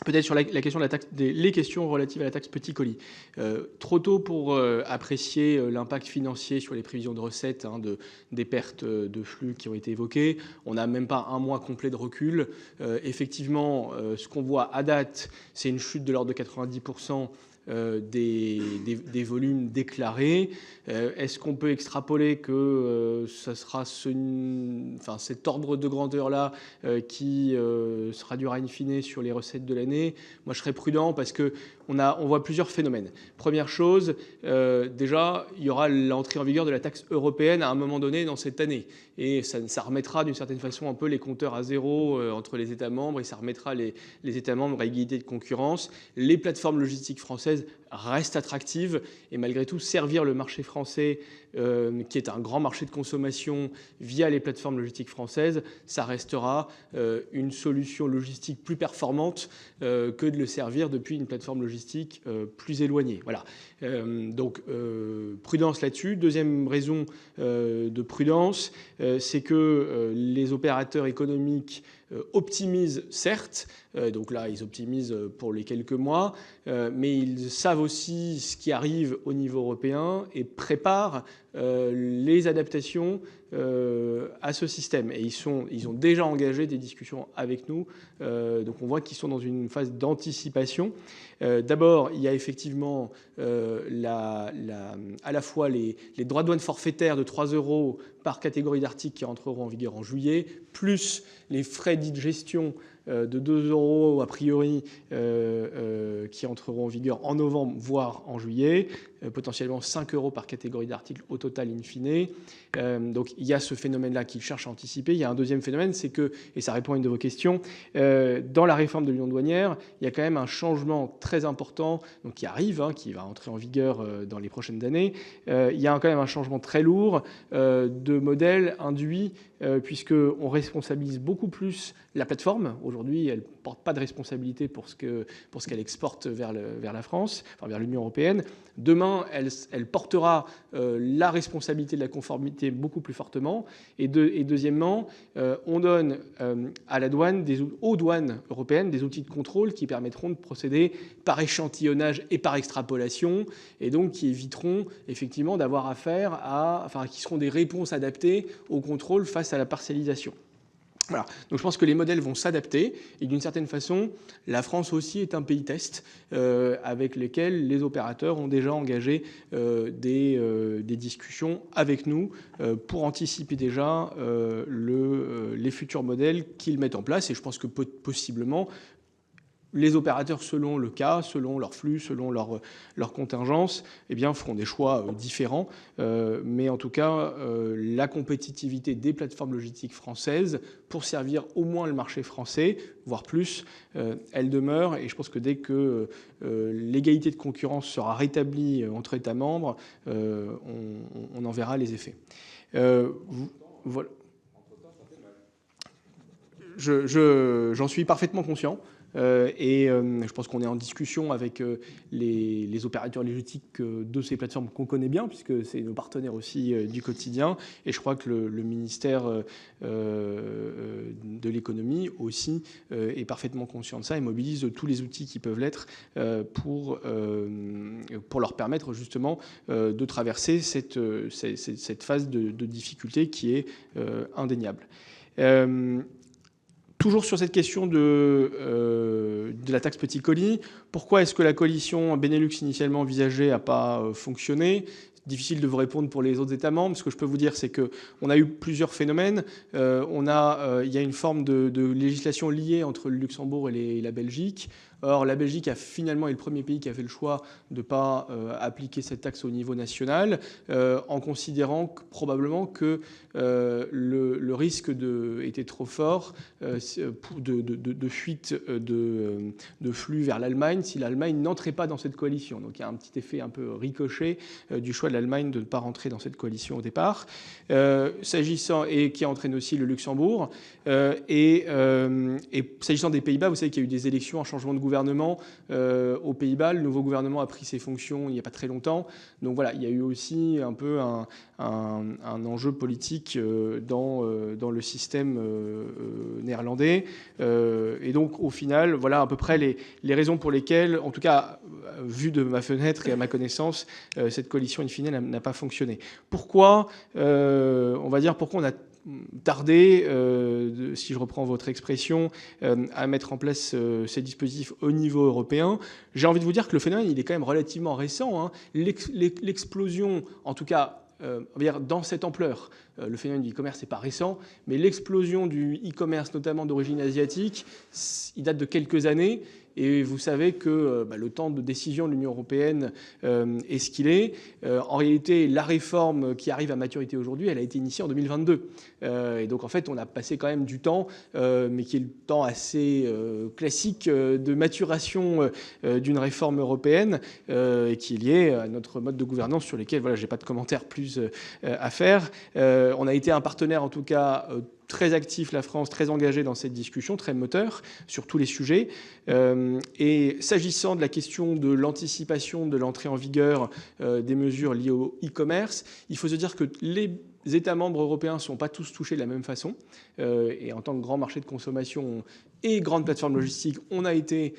S2: peut-être sur la question de la taxe, les questions relatives à la taxe petit colis. Trop tôt pour apprécier l'impact financier sur les prévisions de recettes des pertes de flux qui ont été évoquées. On n'a même pas un mois complet de recul. Effectivement, ce qu'on voit à date, c'est une chute de l'ordre de 90% des volumes déclarés. Est-ce qu'on peut extrapoler que ça sera cet ordre de grandeur-là qui se traduira in fine sur les recettes de l'année? Moi, je serais prudent parce que on voit plusieurs phénomènes. Première chose, déjà, il y aura l'entrée en vigueur de la taxe européenne à un moment donné dans cette année. Et ça remettra d'une certaine façon un peu les compteurs à zéro entre les États membres, et ça remettra les États membres à égalité de concurrence. Les plateformes logistiques françaises restent attractives, et malgré tout, servir le marché français, qui est un grand marché de consommation, via les plateformes logistiques françaises, ça restera une solution logistique plus performante que de le servir depuis une plateforme logistique plus éloignée. Voilà. Donc, prudence là-dessus. Deuxième raison de prudence, c'est que les opérateurs économiques optimisent, certes, donc là ils optimisent pour les quelques mois, mais ils savent aussi ce qui arrive au niveau européen et préparent les adaptations à ce système. Et ils ont déjà engagé des discussions avec nous, donc on voit qu'ils sont dans une phase d'anticipation. D'abord, il y a effectivement à la fois les droits de douane forfaitaires de 3 € par catégorie d'articles qui entreront en vigueur en juillet, plus les frais dits de gestion de 2 € a priori qui entreront en vigueur en novembre, voire en juillet, potentiellement 5 € par catégorie d'articles au total in fine. Donc il y a ce phénomène-là qu'il cherche à anticiper. Il y a un deuxième phénomène, c'est que, et ça répond à une de vos questions, dans la réforme de l'union douanière, il y a quand même un changement très important donc qui arrive, qui va entrer en vigueur dans les prochaines années. Il y a quand même un changement très lourd de modèle induit, puisqu'on responsabilise beaucoup plus la plateforme. Aujourd'hui, elle ne porte pas de responsabilité pour ce qu'elle exporte vers la France, enfin vers l'Union européenne. Demain, elle portera la responsabilité de la conformité beaucoup plus fortement. Et deuxièmement, on donne à la douane, aux douanes européennes, des outils de contrôle qui permettront de procéder par échantillonnage et par extrapolation, et donc qui éviteront effectivement d'avoir affaire qui seront des réponses adaptées au contrôle face à la parcellisation. Voilà. Donc je pense que les modèles vont s'adapter, et d'une certaine façon, la France aussi est un pays test avec lesquels les opérateurs ont déjà engagé des discussions avec nous pour anticiper déjà les futurs modèles qu'ils mettent en place. Et je pense que possiblement, les opérateurs, selon le cas, selon leur flux, selon leur contingence, eh bien, feront des choix différents. Mais en tout cas, la compétitivité des plateformes logistiques françaises pour servir au moins le marché français, voire plus, elle demeure. Et je pense que dès que l'égalité de concurrence sera rétablie entre États membres, on en verra les effets. Voilà. J'en suis parfaitement conscient. Je pense qu'on est en discussion avec les opérateurs logistiques de ces plateformes qu'on connaît bien, puisque c'est nos partenaires aussi du quotidien. Et je crois que le ministère de l'économie aussi est parfaitement conscient de ça et mobilise tous les outils qui peuvent l'être pour leur permettre justement de traverser cette phase de difficulté qui est indéniable. Toujours sur cette question de la taxe petit colis, pourquoi est-ce que la coalition Benelux initialement envisagée n'a pas fonctionné ? Difficile de vous répondre pour les autres États membres. Ce que je peux vous dire, c'est qu'on a eu plusieurs phénomènes. Il y a une forme de législation liée entre le Luxembourg et la Belgique. Or, la Belgique a finalement été le premier pays qui a fait le choix de ne pas appliquer cette taxe au niveau national, en considérant probablement que le risque était trop fort de fuite de flux vers l'Allemagne si l'Allemagne n'entrait pas dans cette coalition. Donc il y a un petit effet un peu ricochet du choix de l'Allemagne de ne pas rentrer dans cette coalition au départ, et qui entraîne aussi le Luxembourg. Et s'agissant des Pays-Bas, vous savez qu'il y a eu des élections, un changement de gouvernement aux Pays-Bas. Le nouveau gouvernement a pris ses fonctions il n'y a pas très longtemps. Donc voilà, il y a eu aussi un peu un enjeu politique dans le système néerlandais. Et donc au final, voilà à peu près les raisons pour lesquelles, en tout cas, vu de ma fenêtre et à ma connaissance, cette coalition in fine n'a pas fonctionné. Pourquoi on a tardé, si je reprends votre expression, à mettre en place ces dispositifs au niveau européen? J'ai envie de vous dire que le phénomène, il est quand même relativement récent, hein. L'explosion, en tout cas, dans cette ampleur, le phénomène du e-commerce n'est pas récent, mais l'explosion du e-commerce, notamment d'origine asiatique, il date de quelques années. Et vous savez que le temps de décision de l'Union européenne est ce qu'il est. En réalité, la réforme qui arrive à maturité aujourd'hui, elle a été initiée en 2022. Et donc, en fait, on a passé quand même du temps, mais qui est le temps assez classique de maturation d'une réforme européenne et qui est lié à notre mode de gouvernance sur lesquels, voilà, je n'ai pas de commentaires plus à faire. On a été un partenaire, en tout cas, très actif, la France, très engagée dans cette discussion, très moteur sur tous les sujets. Et s'agissant de la question de l'anticipation de l'entrée en vigueur des mesures liées au e-commerce, il faut se dire que les États membres européens ne sont pas tous touchés de la même façon. Et en tant que grand marché de consommation et grande plateforme logistique, on a été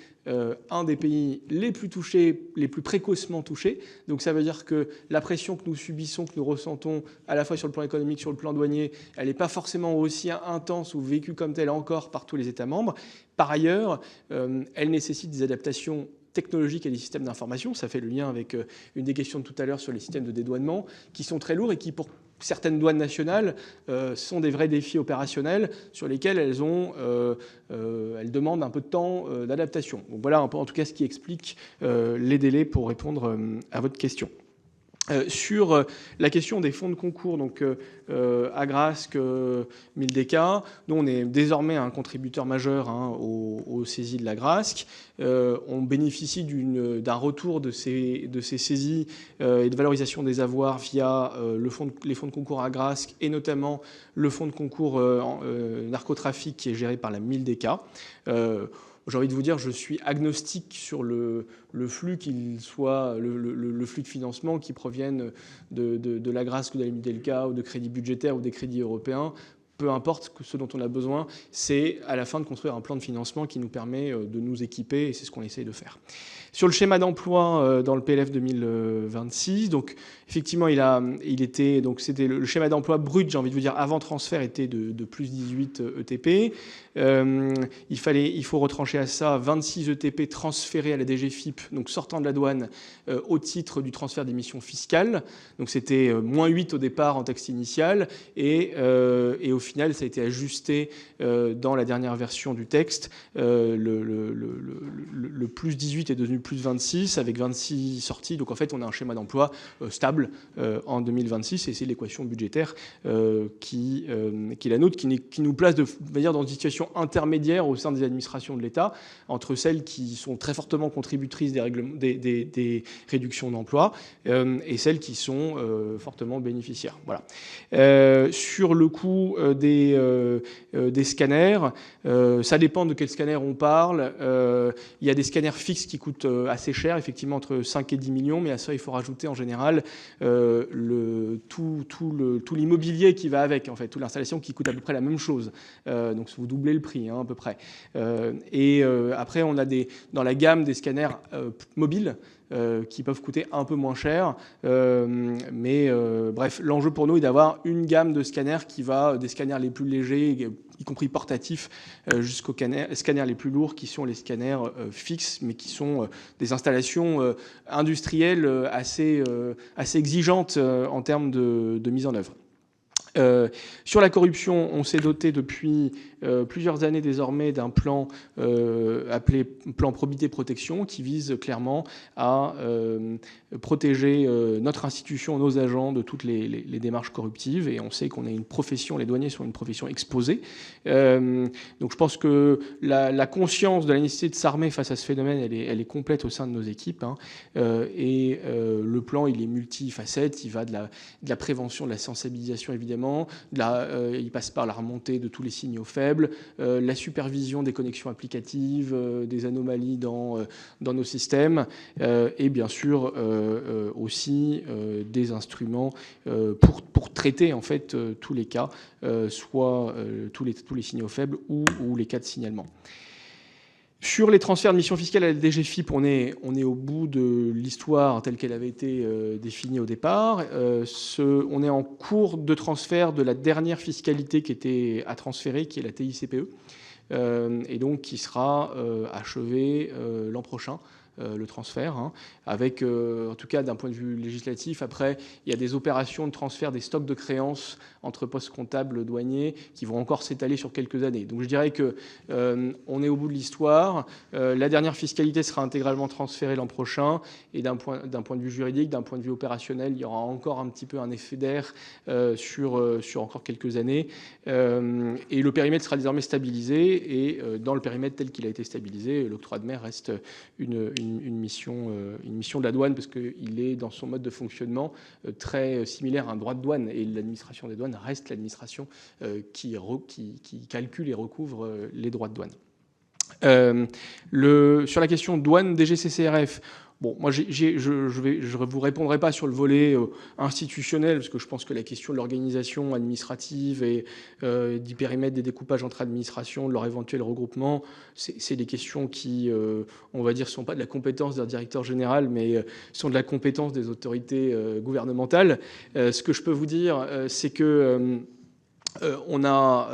S2: un des pays les plus touchés, les plus précocement touchés. Donc ça veut dire que la pression que nous subissons, que nous ressentons à la fois sur le plan économique, sur le plan douanier, elle n'est pas forcément aussi intense ou vécue comme telle encore par tous les États membres. Par ailleurs, elle nécessite des adaptations technologiques et des systèmes d'information. Ça fait le lien avec une des questions de tout à l'heure sur les systèmes de dédouanement qui sont très lourds et qui, pour certaines douanes nationales, sont des vrais défis opérationnels sur lesquels elles demandent un peu de temps d'adaptation. Donc voilà un peu en tout cas ce qui explique les délais pour répondre à votre question. Sur la question des fonds de concours, donc Agrasc, Mildeka, nous on est désormais un contributeur majeur aux saisies de l'Agrasc. On bénéficie d'un retour de ces saisies et de valorisation des avoirs via les fonds de concours Agrasc et notamment le fonds de concours narcotrafic qui est géré par la Mildeka. J'ai envie de vous dire, je suis agnostique sur le flux, qu'il soit le flux de financement qui proviennent de l'Agrasc ou de la Mildeka ou de crédits budgétaires ou des crédits européens. Peu importe, ce dont on a besoin, c'est à la fin de construire un plan de financement qui nous permet de nous équiper, et c'est ce qu'on essaye de faire. Sur le schéma d'emploi dans le PLF 2026, donc effectivement, c'était le schéma d'emploi brut, j'ai envie de vous dire, avant transfert était de plus 18 ETP. Il faut retrancher à ça 26 ETP transférés à la DGFiP, donc sortant de la douane, au titre du transfert des missions fiscales. Donc c'était moins 8 au départ en texte initial, et au final, ça a été ajusté dans la dernière version du texte. Le plus 18 est devenu plus 26, avec 26 sorties. Donc en fait, on a un schéma d'emploi stable en 2026, et c'est l'équation budgétaire qui est la nôtre, qui nous place de manière dans une situation intermédiaire au sein des administrations de l'État, entre celles qui sont très fortement contributrices des réductions d'emplois et celles qui sont fortement bénéficiaires. Voilà. Sur le coût des scanners, ça dépend de quel scanner on parle. Il y a des scanners fixes qui coûtent assez cher, effectivement entre 5 et 10 millions, mais à ça il faut rajouter en général tout l'immobilier qui va avec, en fait, toute l'installation qui coûte à peu près la même chose. Donc vous doublez le prix à peu près. Après on a dans la gamme des scanners mobiles qui peuvent coûter un peu moins cher. Bref, l'enjeu pour nous est d'avoir une gamme de scanners qui va des scanners les plus légers, y compris portatifs, jusqu'aux scanners les plus lourds, qui sont les scanners fixes, mais qui sont des installations industrielles assez exigeantes en termes de mise en œuvre. Sur la corruption, on s'est doté depuis plusieurs années désormais d'un plan appelé plan probité protection, qui vise clairement à protéger notre institution, nos agents de toutes les démarches corruptives. Et on sait qu'on est une profession, les douaniers sont une profession exposée. Donc je pense que la conscience de la nécessité de s'armer face à ce phénomène, elle est complète au sein de nos équipes. Le plan, il est multifacette. Il va de la prévention, de la sensibilisation évidemment. Il passe par la remontée de tous les signaux faibles, la supervision des connexions applicatives, des anomalies dans nos systèmes, et bien sûr aussi des instruments pour traiter en fait tous les cas, soit tous les signaux faibles ou les cas de signalement. Sur les transferts de missions fiscales à la DGFiP, on est au bout de l'histoire telle qu'elle avait été définie au départ. On est en cours de transfert de la dernière fiscalité qui était à transférer, qui est la TICPE, et donc qui sera achevée l'an prochain. Le transfert, avec, en tout cas d'un point de vue législatif. Après, il y a des opérations de transfert des stocks de créances entre postes comptables douaniers qui vont encore s'étaler sur quelques années. Donc je dirais qu'on est au bout de l'histoire. La dernière fiscalité sera intégralement transférée l'an prochain, et d'un point de vue juridique, d'un point de vue opérationnel, il y aura encore un petit peu un effet d'air sur encore quelques années. Et le périmètre sera désormais stabilisé, et dans le périmètre tel qu'il a été stabilisé, l'octroi de mer reste une mission de la douane, parce qu'il est dans son mode de fonctionnement très similaire à un droit de douane, et l'administration des douanes reste l'administration qui calcule et recouvre les droits de douane. Sur la question douane DGCCRF, bon, moi, je vous répondrai pas sur le volet institutionnel, parce que je pense que la question de l'organisation administrative et du périmètre des découpages entre administrations, de leur éventuel regroupement, c'est des questions qui, on va dire, sont pas de la compétence d'un directeur général, mais sont de la compétence des autorités gouvernementales. Ce que je peux vous dire, c'est que on a,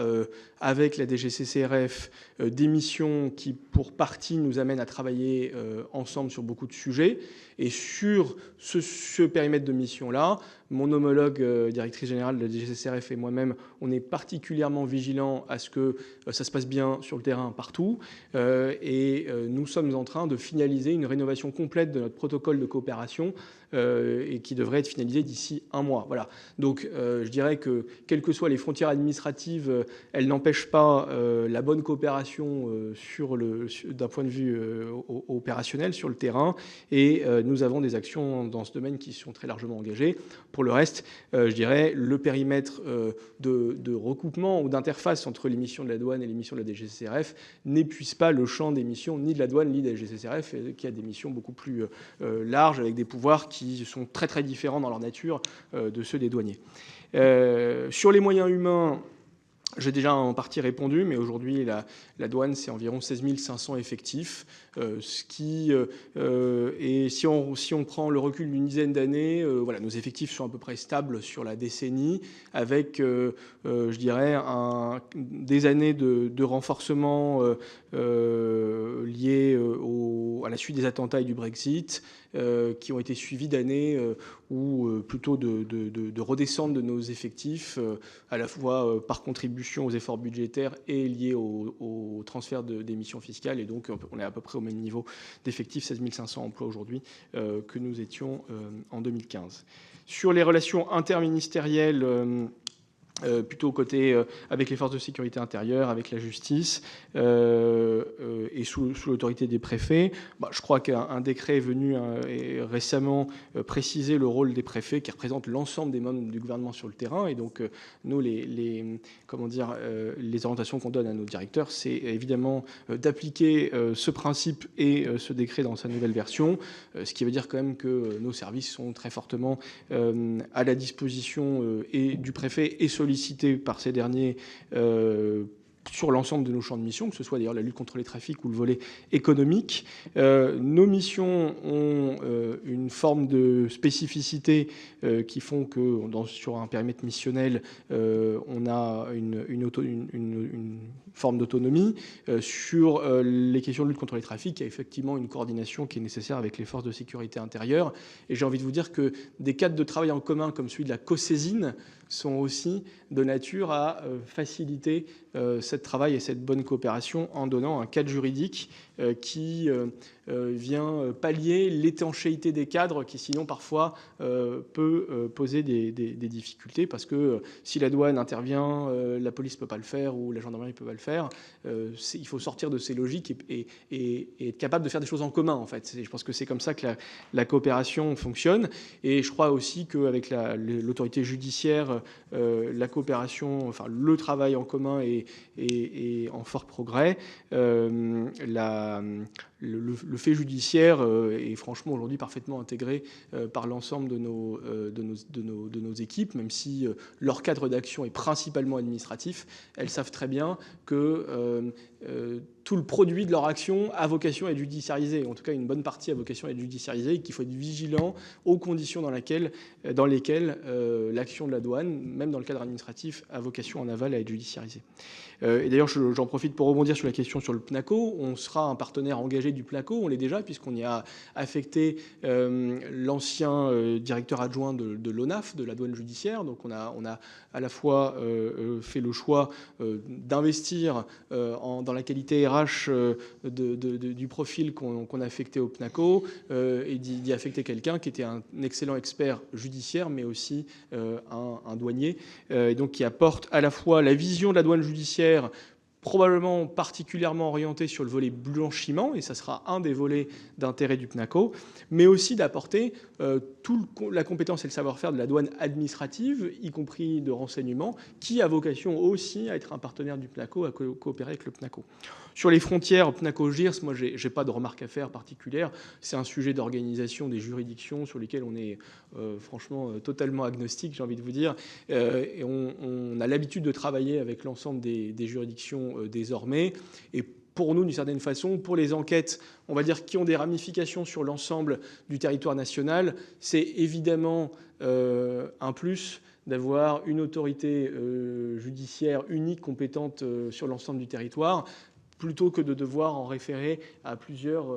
S2: avec la DGCCRF, des missions qui, pour partie, nous amènent à travailler ensemble sur beaucoup de sujets. Et sur ce périmètre de mission-là, mon homologue directrice générale de la DGCCRF et moi-même, on est particulièrement vigilants à ce que ça se passe bien sur le terrain partout. Et nous sommes en train de finaliser une rénovation complète de notre protocole de coopération, et qui devrait être finalisé d'ici 1 mois. Voilà. Donc je dirais que, quelles que soient les frontières administratives, elles n'empêchent pas la bonne coopération d'un point de vue opérationnel sur le terrain. Et nous avons des actions dans ce domaine qui sont très largement engagées. Pour le reste, je dirais, le périmètre de recoupement ou d'interface entre les missions de la douane et les missions de la DGCCRF n'épuise pas le champ des missions ni de la douane ni de la DGCCRF, qui a des missions beaucoup plus larges, avec des pouvoirs qui sont très très différents dans leur nature de ceux des douaniers. Sur les moyens humains, J'ai déjà en partie répondu, mais aujourd'hui, la douane, c'est environ 16 500 effectifs, ce qui et si on prend le recul d'une dizaine d'années, voilà, nos effectifs sont à peu près stables sur la décennie, avec, je dirais, des années de renforcement liées à la suite des attentats et du Brexit, qui ont été suivis d'années ou plutôt de redescente de nos effectifs, à la fois par contribution aux efforts budgétaires et liés au transfert des missions fiscales. Et donc, on est à peu près au même niveau d'effectifs, 16 500 emplois aujourd'hui, que nous étions en 2015. Sur les relations interministérielles, plutôt côté avec les forces de sécurité intérieure, avec la justice et sous l'autorité des préfets. Je crois qu'un décret est venu récemment préciser le rôle des préfets qui représentent l'ensemble des membres du gouvernement sur le terrain. Et donc nous, les orientations qu'on donne à nos directeurs, c'est évidemment d'appliquer ce principe et ce décret dans sa nouvelle version, ce qui veut dire quand même que nos services sont très fortement à la disposition et du préfet et sollicité par ces derniers sur l'ensemble de nos champs de mission, que ce soit d'ailleurs la lutte contre les trafics ou le volet économique. Nos missions ont une forme de spécificité qui font que sur un périmètre missionnel, on a une forme d'autonomie. Sur les questions de lutte contre les trafics, il y a effectivement une coordination qui est nécessaire avec les forces de sécurité intérieure. Et j'ai envie de vous dire que des cadres de travail en commun comme celui de la COSESIN sont aussi de nature à faciliter ce travail et cette bonne coopération en donnant un cadre juridique qui vient pallier l'étanchéité des cadres qui sinon parfois peut poser des difficultés, parce que si la douane intervient, la police ne peut pas le faire ou la gendarmerie ne peut pas le faire. Il faut sortir de ces logiques et être capable de faire des choses en commun, en fait. Je pense que c'est comme ça que la coopération fonctionne. Et je crois aussi qu'avec l'autorité judiciaire, la coopération, enfin le travail en commun est en fort progrès. Le fait judiciaire est franchement aujourd'hui parfaitement intégré par l'ensemble de nos équipes, même si leur cadre d'action est principalement administratif. Elles savent très bien que tout le produit de leur action a vocation à être judiciarisé, en tout cas une bonne partie a vocation à être judiciarisée, et qu'il faut être vigilant aux conditions dans lesquelles l'action de la douane, même dans le cadre administratif, a vocation en aval à être judiciarisée. Et d'ailleurs, j'en profite pour rebondir sur la question sur le PNACO. On sera un partenaire engagé du PNACO, on l'est déjà, puisqu'on y a affecté l'ancien directeur adjoint de l'ONAF, de la douane judiciaire. Donc on a à la fois fait le choix d'investir dans la qualité RH du profil qu'on a affecté au PNACO et d'y affecter quelqu'un qui était un excellent expert judiciaire, mais aussi un douanier, et donc qui apporte à la fois la vision de la douane judiciaire, probablement particulièrement orienté sur le volet blanchiment, et ça sera un des volets d'intérêt du PNACO, mais aussi d'apporter la compétence et le savoir-faire de la douane administrative, y compris de renseignement, qui a vocation aussi à être un partenaire du PNACO, à coopérer avec le PNACO. Sur les frontières PNACO-GIRS, moi, j'ai pas de remarques à faire particulières. C'est un sujet d'organisation des juridictions sur lesquelles on est franchement totalement agnostique, j'ai envie de vous dire. Et on a l'habitude de travailler avec l'ensemble des juridictions désormais. Et pour nous, d'une certaine façon, pour les enquêtes, on va dire, qui ont des ramifications sur l'ensemble du territoire national, c'est évidemment un plus d'avoir une autorité judiciaire unique, compétente sur l'ensemble du territoire, plutôt que de devoir en référer à plusieurs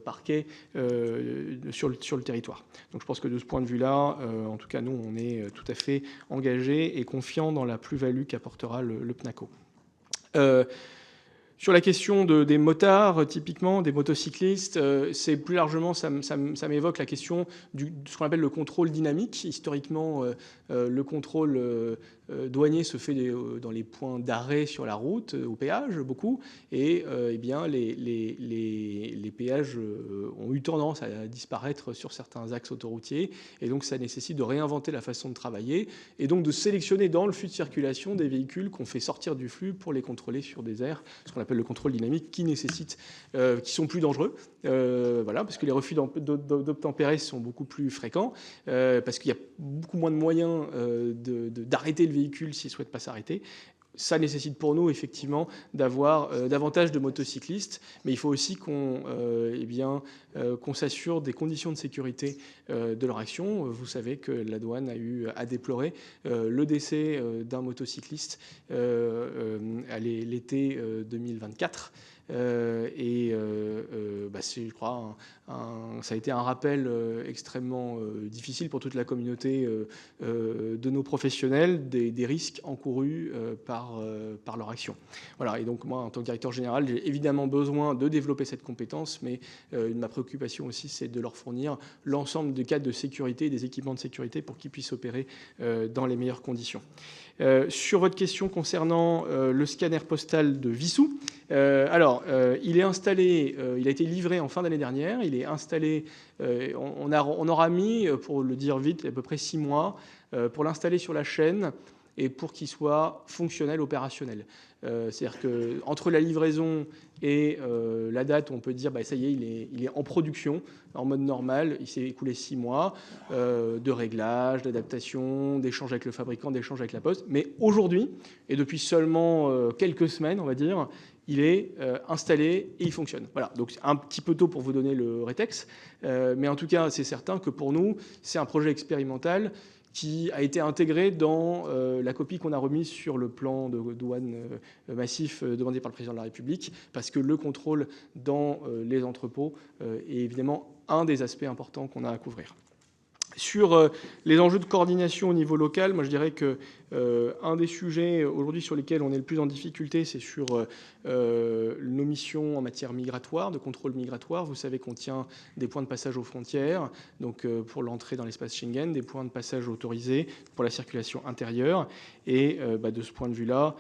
S2: parquets sur le territoire. Donc je pense que de ce point de vue-là, en tout cas nous, on est tout à fait engagés et confiants dans la plus-value qu'apportera le PNACO. Sur la question des motards, typiquement, des motocyclistes, c'est plus largement, ça m'évoque la question de ce qu'on appelle le contrôle dynamique. Historiquement, le contrôle douanier se fait dans les points d'arrêt sur la route, au péage, beaucoup. Et eh bien, les péages ont eu tendance à disparaître sur certains axes autoroutiers. Et donc, ça nécessite de réinventer la façon de travailler et donc de sélectionner dans le flux de circulation des véhicules qu'on fait sortir du flux pour les contrôler sur des aires, ce qu'on appelle le contrôle dynamique, qui sont plus dangereux, voilà, parce que les refus d'obtempérer sont beaucoup plus fréquents, parce qu'il y a beaucoup moins de moyens d'arrêter le véhicule s'il ne souhaite pas s'arrêter. ça nécessite pour nous effectivement d'avoir davantage de motocyclistes, mais il faut aussi qu'on s'assure des conditions de sécurité de leur action. Vous savez que la douane a eu à déplorer le décès d'un motocycliste l'été 2024. C'est, je crois, ça a été un rappel extrêmement difficile pour toute la communauté de nos professionnels des risques encourus par leur action. Voilà. Et donc moi, en tant que directeur général, j'ai évidemment besoin de développer cette compétence, mais ma préoccupation aussi, c'est de leur fournir l'ensemble des cadres de sécurité et des équipements de sécurité pour qu'ils puissent opérer dans les meilleures conditions. Sur votre question concernant le scanner postal de Vissou, il est installé, il a été livré en fin d'année dernière, il est installé, on aura mis, pour le dire vite, à peu près 6 mois pour l'installer sur la chaîne et pour qu'il soit fonctionnel, opérationnel. C'est-à-dire qu'entre la livraison et la date où on peut dire ça y est, il est en production, en mode normal, il s'est écoulé 6 mois de réglage, d'adaptation, d'échange avec le fabricant, d'échange avec la Poste. Mais aujourd'hui, et depuis seulement quelques semaines, on va dire, il est installé et il fonctionne. Voilà, donc c'est un petit peu tôt pour vous donner le rétex, mais en tout cas, c'est certain que pour nous, c'est un projet expérimental qui a été intégré dans la copie qu'on a remise sur le plan de douane massif demandé par le président de la République, parce que le contrôle dans les entrepôts est évidemment un des aspects importants qu'on a à couvrir. Sur les enjeux de coordination au niveau local, moi je dirais que un des sujets aujourd'hui sur lesquels on est le plus en difficulté, c'est sur nos missions en matière migratoire, de contrôle migratoire. Vous savez qu'on tient des points de passage aux frontières, donc pour l'entrée dans l'espace Schengen, des points de passage autorisés pour la circulation intérieure. Et de ce point de vue-là,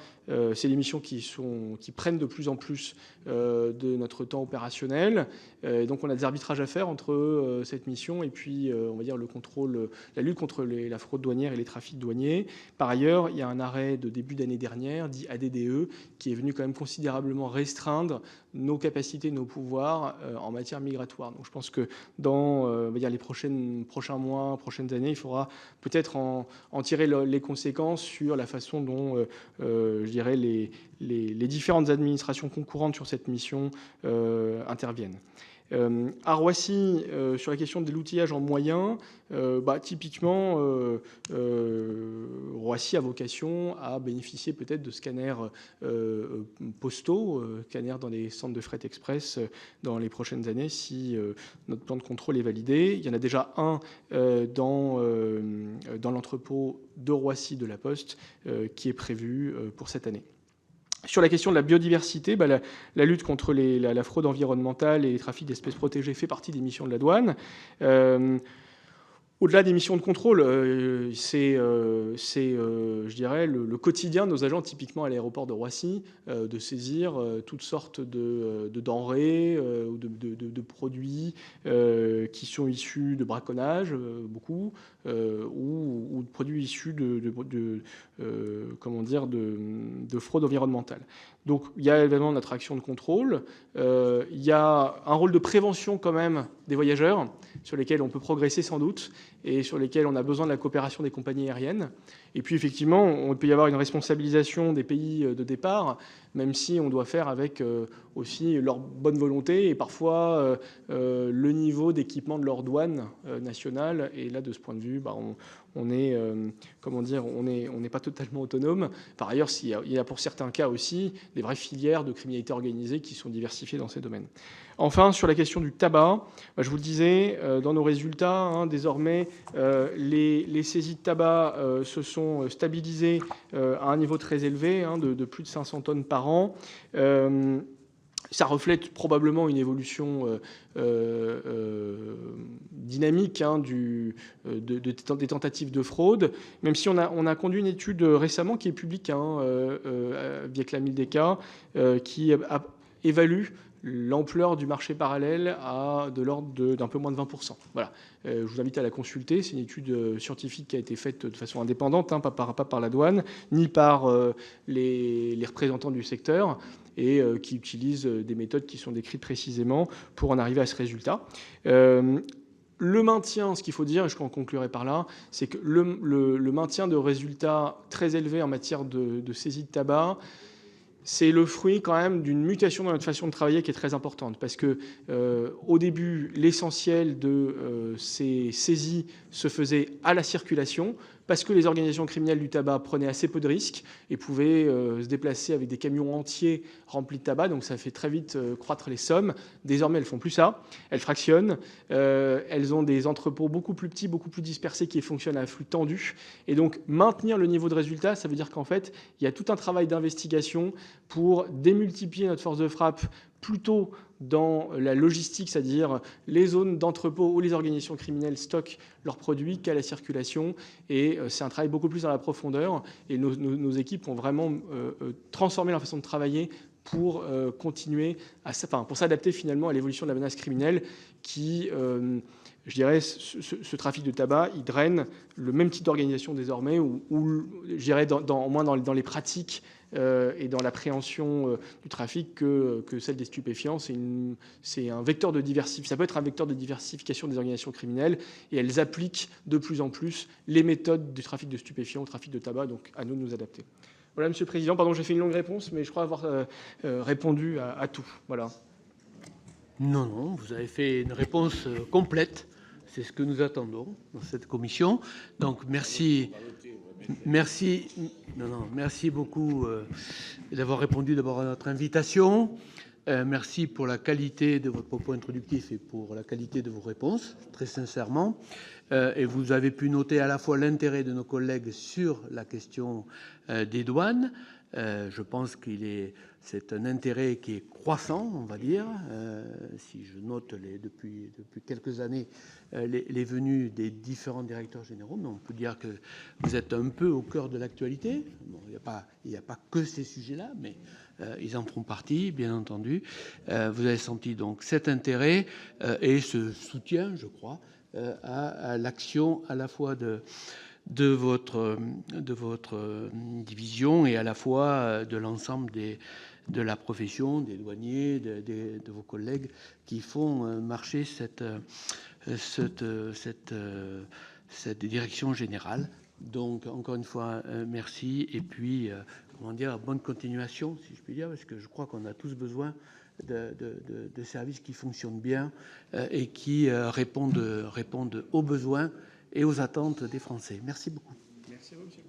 S2: c'est des missions qui prennent de plus en plus de notre temps opérationnel. Donc on a des arbitrages à faire entre cette mission et puis, on va dire, le contrôle, la lutte contre la fraude douanière et les trafics douaniers. Par ailleurs, il y a un arrêt de début d'année dernière, dit ADDE, qui est venu quand même considérablement restreindre nos capacités, nos pouvoirs en matière migratoire. Donc je pense que dans on va dire les prochains mois, prochaines années, il faudra peut-être en tirer les conséquences sur la façon dont je dirais les différentes administrations concurrentes sur cette mission interviennent. À Roissy, sur la question de l'outillage en moyens, typiquement, Roissy a vocation à bénéficier peut-être de scanners postaux, scanners dans les centres de fret express dans les prochaines années, si notre plan de contrôle est validé. Il y en a déjà un dans l'entrepôt de Roissy de la Poste qui est prévu pour cette année. Sur la question de la biodiversité, la lutte contre la fraude environnementale et les trafics d'espèces protégées fait partie des missions de la douane. Au-delà des missions de contrôle, c'est je dirais, le quotidien de nos agents, typiquement à l'aéroport de Roissy, de saisir toutes sortes de denrées ou de produits qui sont issus de braconnage, beaucoup, ou de produits issus de fraude environnementale. Donc il y a évidemment notre action de contrôle, il y a un rôle de prévention quand même des voyageurs, sur lesquels on peut progresser sans doute, et sur lesquels on a besoin de la coopération des compagnies aériennes. Et puis effectivement, on peut y avoir une responsabilisation des pays de départ, même si on doit faire avec aussi leur bonne volonté et parfois le niveau d'équipement de leur douane nationale. Et là, de ce point de vue, on n'est pas totalement autonome. Par ailleurs, il y a pour certains cas aussi des vraies filières de criminalité organisée qui sont diversifiées dans ces domaines. Enfin, sur la question du tabac, je vous le disais, dans nos résultats, désormais, les saisies de tabac se sont stabilisées à un niveau très élevé, de plus de 500 tonnes par an. Ça reflète probablement une évolution dynamique des tentatives de fraude, même si on a conduit une étude récemment qui est publique via Clamildeka, qui évalue l'ampleur du marché parallèle à de l'ordre d'un peu moins de 20%. Voilà. Je vous invite à la consulter. C'est une étude scientifique qui a été faite de façon indépendante, pas par la douane, ni par les représentants du secteur, et qui utilise des méthodes qui sont décrites précisément pour en arriver à ce résultat. Le maintien, ce qu'il faut dire, et je conclurai par là, c'est que le maintien de résultats très élevés en matière de saisie de tabac, c'est le fruit quand même d'une mutation dans notre façon de travailler qui est très importante. Parce que au début, l'essentiel de ces saisies se faisait à la circulation, parce que les organisations criminelles du tabac prenaient assez peu de risques et pouvaient se déplacer avec des camions entiers remplis de tabac. Donc ça fait très vite croître les sommes. Désormais, elles font plus ça. Elles fractionnent. Elles ont des entrepôts beaucoup plus petits, beaucoup plus dispersés qui fonctionnent à flux tendu. Et donc maintenir le niveau de résultat, ça veut dire qu'en fait, il y a tout un travail d'investigation pour démultiplier notre force de frappe plutôt dans la logistique, c'est-à-dire les zones d'entrepôt où les organisations criminelles stockent leurs produits, qu'à la circulation. Et c'est un travail beaucoup plus dans la profondeur. Et nos équipes ont vraiment transformé leur façon de travailler pour continuer pour s'adapter finalement à l'évolution de la menace criminelle qui, je dirais, ce trafic de tabac, il draine le même type d'organisation désormais, ou je dirais au moins dans les pratiques et dans l'appréhension du trafic que celle des stupéfiants. C'est un vecteur de diversification. Ça peut être un vecteur de diversification des organisations criminelles, et elles appliquent de plus en plus les méthodes du trafic de stupéfiants au trafic de tabac. Donc à nous de nous adapter. Voilà, Monsieur le Président. Pardon, j'ai fait une longue réponse, mais je crois avoir répondu à tout. Voilà.
S1: Non, vous avez fait une réponse complète. C'est ce que nous attendons dans cette commission. Donc merci beaucoup d'avoir répondu d'abord à notre invitation. Merci pour la qualité de votre propos introductif et pour la qualité de vos réponses, très sincèrement. Et vous avez pu noter à la fois l'intérêt de nos collègues sur la question des douanes. Je pense c'est un intérêt qui est croissant, on va dire. Si je note depuis quelques années les venues des différents directeurs généraux, mais on peut dire que vous êtes un peu au cœur de l'actualité. Bon, il n'y a pas que ces sujets-là, mais ils en font partie, bien entendu. Vous avez senti donc cet intérêt et ce soutien, je crois, à l'action à la fois de votre division et à la fois de l'ensemble de la profession, des douaniers, de vos collègues qui font marcher cette direction générale. Donc, encore une fois, merci. Et puis, bonne continuation, si je puis dire, parce que je crois qu'on a tous besoin de services qui fonctionnent bien et qui répondent aux besoins et aux attentes des Français. Merci beaucoup.
S2: Merci à vous, monsieur.